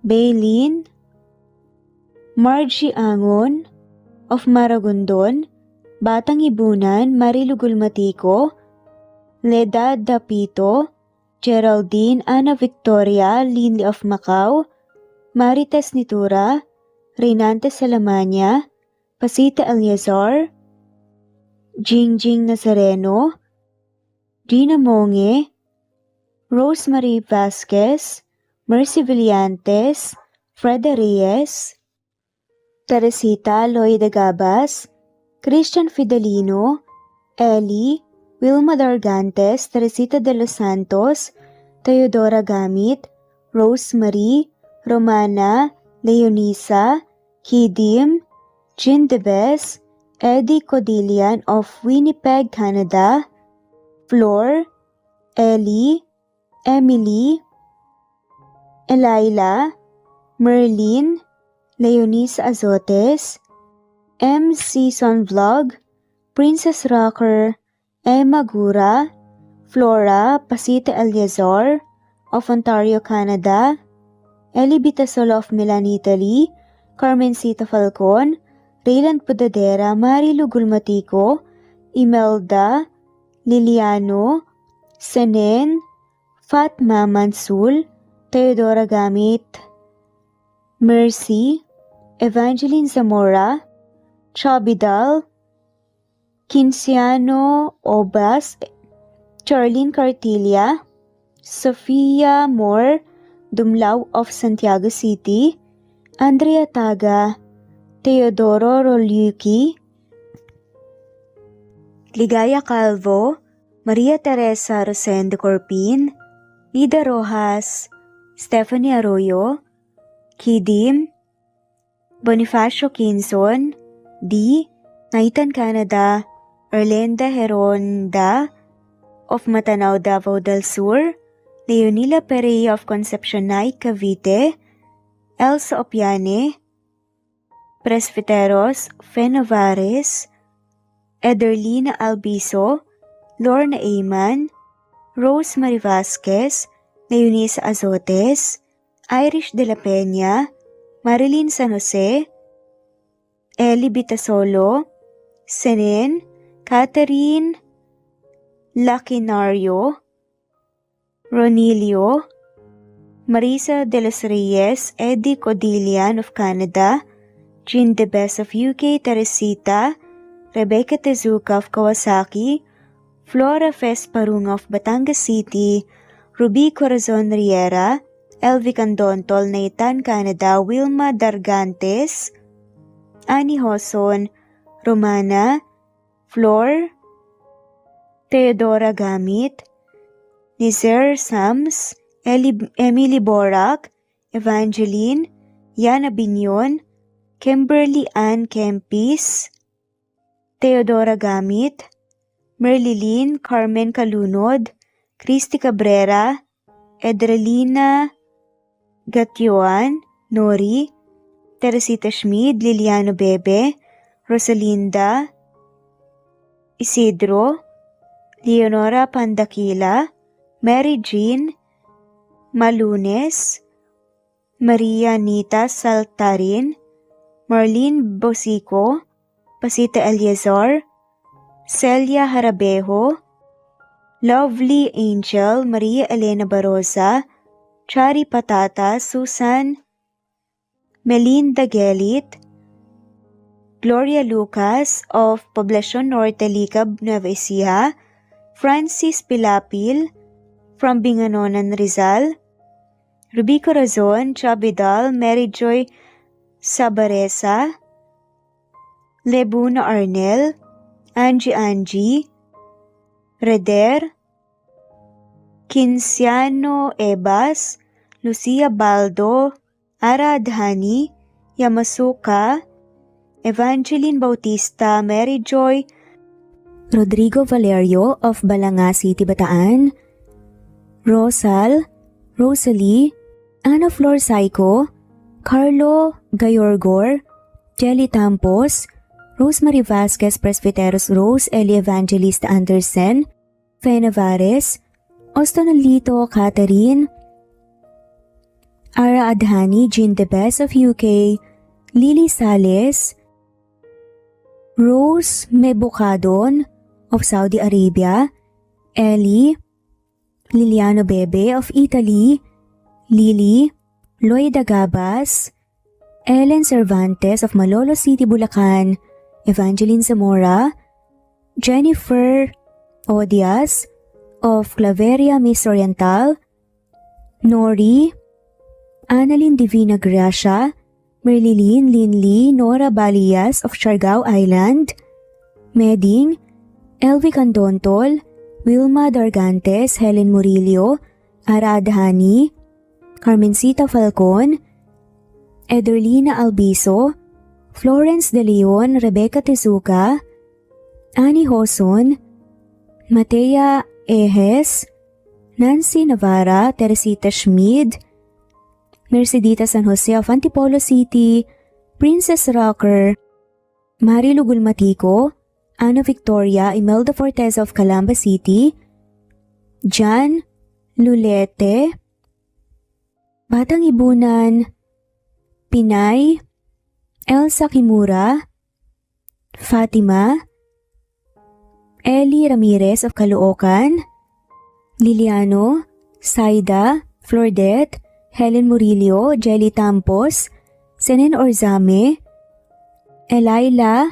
Baylin, Margie Angon of Maragondon, Batang Ibunan, Marilu Gulmatico, Ledad Dapito, Geraldine Ana Victoria Linley of Macau, Marites Nitura, Reynante Salamanya, Pasita Eliazar, Jingjing Nazareno, Gina Monge, Rosemary Vasquez, Mercy Villantes, Freda Reyes, Teresita Loida Gabas, Christian Fidelino, Eli, Wilma Dargantes, Teresita de los Santos, Teodora Gamit, Rosemary, Romana, Leonisa, Kidim, Jean Debes, Eddie Codillian of Winnipeg, Canada, Flor, Ellie, Emily, Elila, Merlin, Leonisa Azotes, M. Season Vlog, Princess Rocker, Emma Gura, Flora Pasita Eliazar of Ontario, Canada, Eli Bitasolo of Milan, Italy, Carmencita Falcon, Rayland Pudadera, Marilu Gulmatico, Imelda, Liliano, Senen, Fatma Mansul, Teodora Gamit, Mercy, Evangeline Zamora, Chabidal, Kinciano Obas, Charlene Cartilla, Sofia Moore, Dumlao of Santiago City, Andrea Taga, Teodoro Roliuki, Ligaya Calvo, Maria Teresa Rosendo Corpin, Ida Rojas, Stephanie Arroyo, Kidim, Bonifacio Quinzon, D. Naitan Canada, Erlenda Heronda of Matanao, Davao del Sur, Leonila Perea of Concepcion Nay, Cavite, Elsa Opiane, Presbiteros Fenovares, Ederlina Albiso, Lorna Ayman, Rosemary Vasquez, Leonisa Azotes, Irish de la Peña, Marilyn San Jose, Eli Bitasolo, Senen, Catherine Lacinario, Ronilio, Marisa de los Reyes, Eddie Codillian of Canada, Jean Debes of UK, Teresita, Rebecca Tezuka of Kawasaki, Flora Fes Parunga of Batangas City, Ruby Corazon Riera, Elvi Candontol, Naitan Canada, Wilma Dargantes, Annie Hoson, Romana, Flor, Theodora Gamit, Nizer Sams, Emily Borak, Evangeline, Yana Binyon, Kimberly Ann Kempis, Theodora Gamit, Merlilyn Carmen Calunod, Christy Cabrera, Edralina Gatyoan, Nori, Teresita Schmid, Liliano Bebe, Rosalinda Isidro, Leonora Pandakila, Mary Jean Malunes, Maria Nita Saltarin, Marlene Bosico, Pasita Eliazar, Celia Harabejo, Lovely Angel, Maria Elena Barosa, Chari Patata, Susan Melinda Gelit, Gloria Lucas of Poblacion Norte, Licab, Nueva Ecija, Francis Pilapil from Binganonan, Rizal, Ruby Corazon, Chabidal, Mary Joy Sabaresa, Lebuna Arnel, Angie, Reder, Kinciano Ebas, Lucia Baldo, Ara Adhani, Yamasuka, Evangeline Bautista, Mary Joy, Rodrigo Valerio of Balanga City, Bataan, Rosal, Rosalie, Ana Flor Saico, Carlo Gayorgor, Jelly Tampos, Rosemary Vasquez Presbiteros Rose, Eli Evangelista Anderson, Fe Navares, Ostonalito Catherine, Ara Adhani, Jean Debes of UK, Lily Sales, Rose Mebukadon of Saudi Arabia, Ellie, Liliano Bebe of Italy, Lily, Loida Gabas, Ellen Cervantes of Malolo City, Bulacan, Evangeline Zamora, Jennifer Odias of Claveria, Miss Oriental, Nori, Annalyn Divina Gracia, Merlilyn Linley, Nora Balias of Siargao Island, Meding, Elvi Candontol, Wilma Dargantes, Helen Murillo, Ara Adhani, Carmencita Falcon, Ederlina Albiso, Florence De Leon, Rebecca Tezuka, Annie Hoson, Matea Ejes, Nancy Navarra, Teresita Schmid, Mercedita San Jose of Antipolo City, Princess Rocker, Marilu Gulmatico, Ana Victoria, Imelda Fortes of Calamba City, Jan Lulete, Batang Ibunan, Pinay, Elsa Kimura, Fatima, Eli Ramirez of Caloocan, Liliano, Saida, Flordet, Helen Murillo, Jelly Tampos, Senen Orzame, Elaila,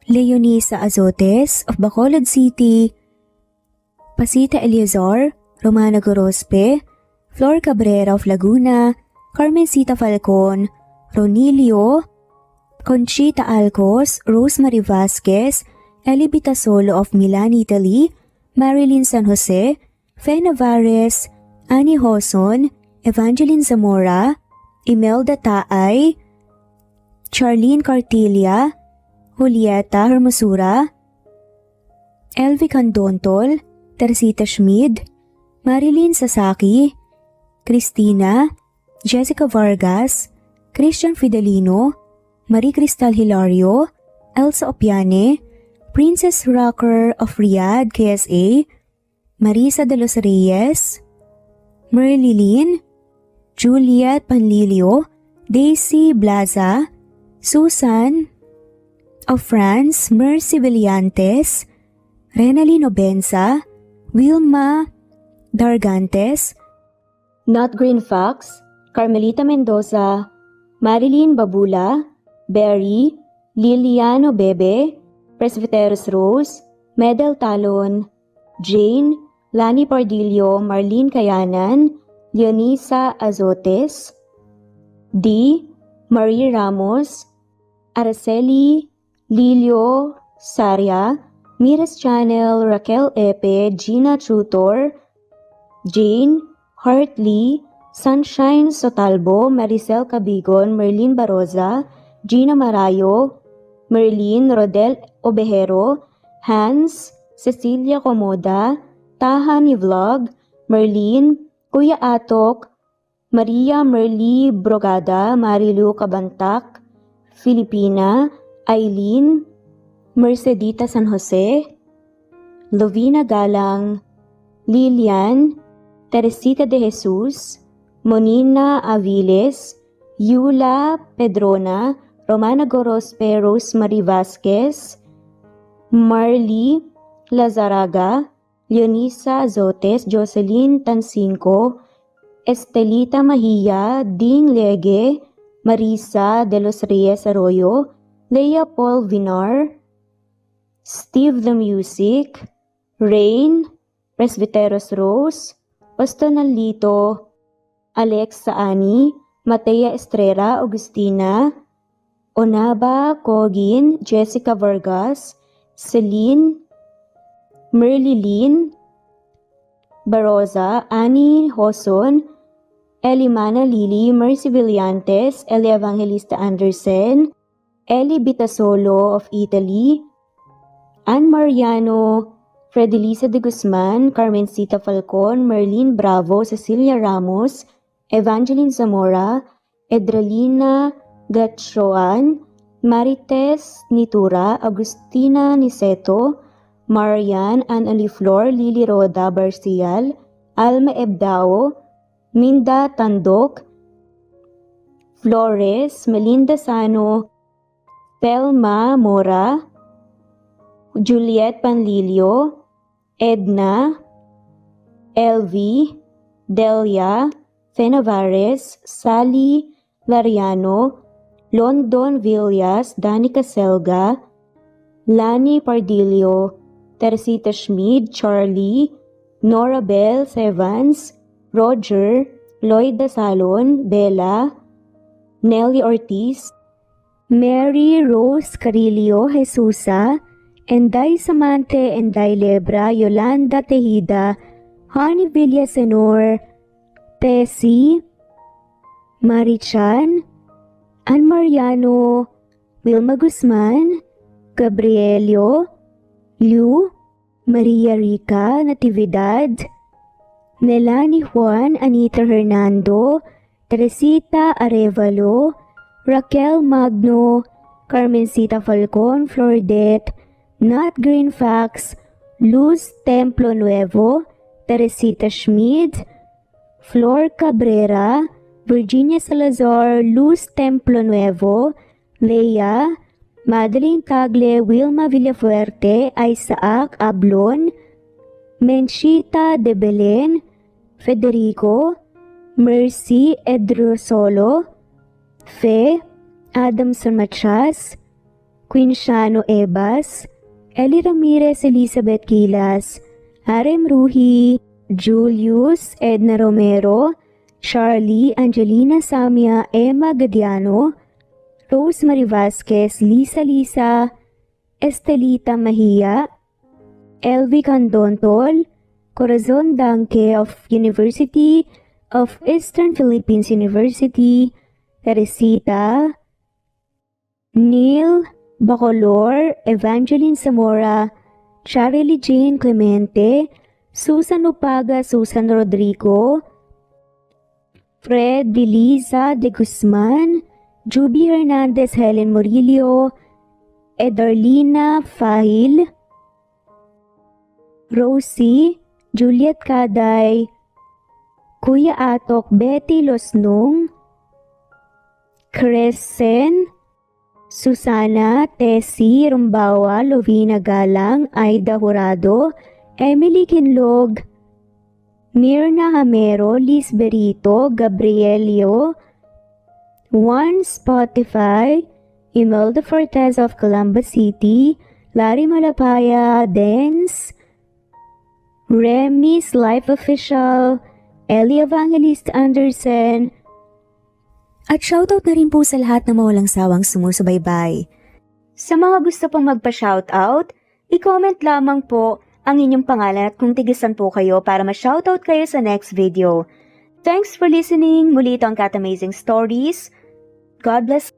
Leonisa Azotes of Bacolod City, Pasita Eliazar, Romana Gorospe, Flor Cabrera of Laguna, Carmencita Falcon, Ronilio, Conchita Alcos, Rosemary Vasquez, Eli Bitasolo of Milan, Italy, Marilyn San Jose, Fe Navarez, Annie Hoson, Evangeline Zamora, Imelda Taay, Charlene Cartilia, Julieta Hermosura, Elvi Candontol, Teresita Schmid, Marilyn Sasaki, Christina, Jessica Vargas, Christian Fidelino, Marie Cristal Hilario, Elsa Opiane, Princess Rocker of Riyadh, KSA, Marisa de los Reyes, Merlilyn, Juliet Panlilio, Daisy Blaza, Susan of France, Mercy Villantes, Renalyn Obenza, Wilma Dargantes, Not Green Fox, Carmelita Mendoza, Marilyn Babula, Berry, Liliano Bebe, Presbyteros Rose, Medel Talon, Jane, Lani Pardillo, Marlene Kayanan, Leonisa Azotes, D. Marie Ramos, Araceli Lilio Saria, Miras Channel, Raquel Epe, Gina Tutor, Jane Hartley, Sunshine Sotalbo, Maricel Cabigon, Merlin Baroza, Gina Marayo, Merlin Rodel Obejero, Hans, Cecilia Comoda, Tahan Vlog, Merlin, Kuya Atok, Maria Merly Brogada, Marilu Cabantak, Filipina, Eileen, Mercedita San Jose, Lovina Galang, Lilian, Teresita de Jesus, Monina Aviles, Yula Pedrona, Romana Gorospe, Rosemary Vasquez, Marley Lazaraga, Leonisa Azotes, Jocelyn Tancinco, Estelita Mahia, Ding Lege, Marisa de los Reyes Arroyo, Leia Paul Vinar, Steve the Music, Rain, Presbyteros Rose, Pastonalito, Alexa Ani, Matea Estrera, Agustina, Onaba Cogin, Jessica Vargas, Celine, Merlilyn Baroza, Annie Hoson, Elimana Lili, Mercy Villantes, Eli Evangelista Anderson, Eli Bitasolo of Italy, Ann Mariano, Fredelisa de Guzman, Carmencita Falcon, Merlin Bravo, Cecilia Ramos, Evangeline Zamora, Edralina Gatchoan, Marites Nitura, Agustina Niceto, Marian, Ann Aliflor, Lily Roda Barcial, Alma Ebdao, Minda Tandok, Flores, Melinda Sano, Pelma Mora, Juliet Panlilio, Edna, Elvi, Delia, Fenavares, Sally Lariano, London Villas, Danica Selga, Lani Pardillo, Teresita Schmid, Charlie, Nora Bell Evans, Roger, Lloyd Salon, Bella, Nelly Ortiz, Mary Rose Carillo Jesusa, Enday Samante, Enday Lebra, Yolanda Tejida, Honey Villasenor, Tessie, Marichan, Ann Mariano, Wilma Guzman, Gabrielio, Liu, Maria Rica Natividad, Melanie Juan, Anita Hernando, Teresita Arevalo, Raquel Magno, Carmencita Falcon, Flordet, Nat Green Fax, Luz Templo Nuevo, Teresita Schmid, Flor Cabrera, Virginia Salazar, Luz Templo Nuevo, Leia, Madeline Tagle, Wilma Villafuerte, Isaac Ablon, Menchita de Belen, Federico, Mercy Edrosolo, Fe, Adamson Machas, Quinciano Ebas, Eli Ramirez Elizabeth Gilas, Harem Ruhi, Julius Edna Romero, Charlie Angelina Samia Emma Gadiano, Rosemary Vasquez Lisa, Estelita Mahia, Elvi Candontol, Corazon Danke of University of Eastern Philippines University, Teresita, Neil Bacolor, Evangeline Zamora, Charlie Jane Clemente, Susan Upaga, Susan Rodrigo, Fred Biliza de Guzman, Juby Hernandez, Helen Murillo, Edarlina Fahil, Rosie, Juliet Kaday, Kuya Atok, Betty Losnong, Crescen, Susana, Tessie Rumbawa, Lovina Galang, Aida Jurado, Emily Kinlog, Mirna Hamero, Liz Berito, Gabrielio, One Spotify, Imelda Fortes of Columbus City, Larry Malapaya, Dance, Remy's Life Official, Ellie Evangelist Anderson, At shoutout na rin po sa lahat na mawalang sawang sumusubaybay. Sa mga gusto pong magpa-shoutout, i-comment lamang po ang inyong pangalan at kung tigisan po kayo para ma-shoutout kayo sa next video. Thanks for listening. Muli ito ang Cat Amazing Stories. God bless.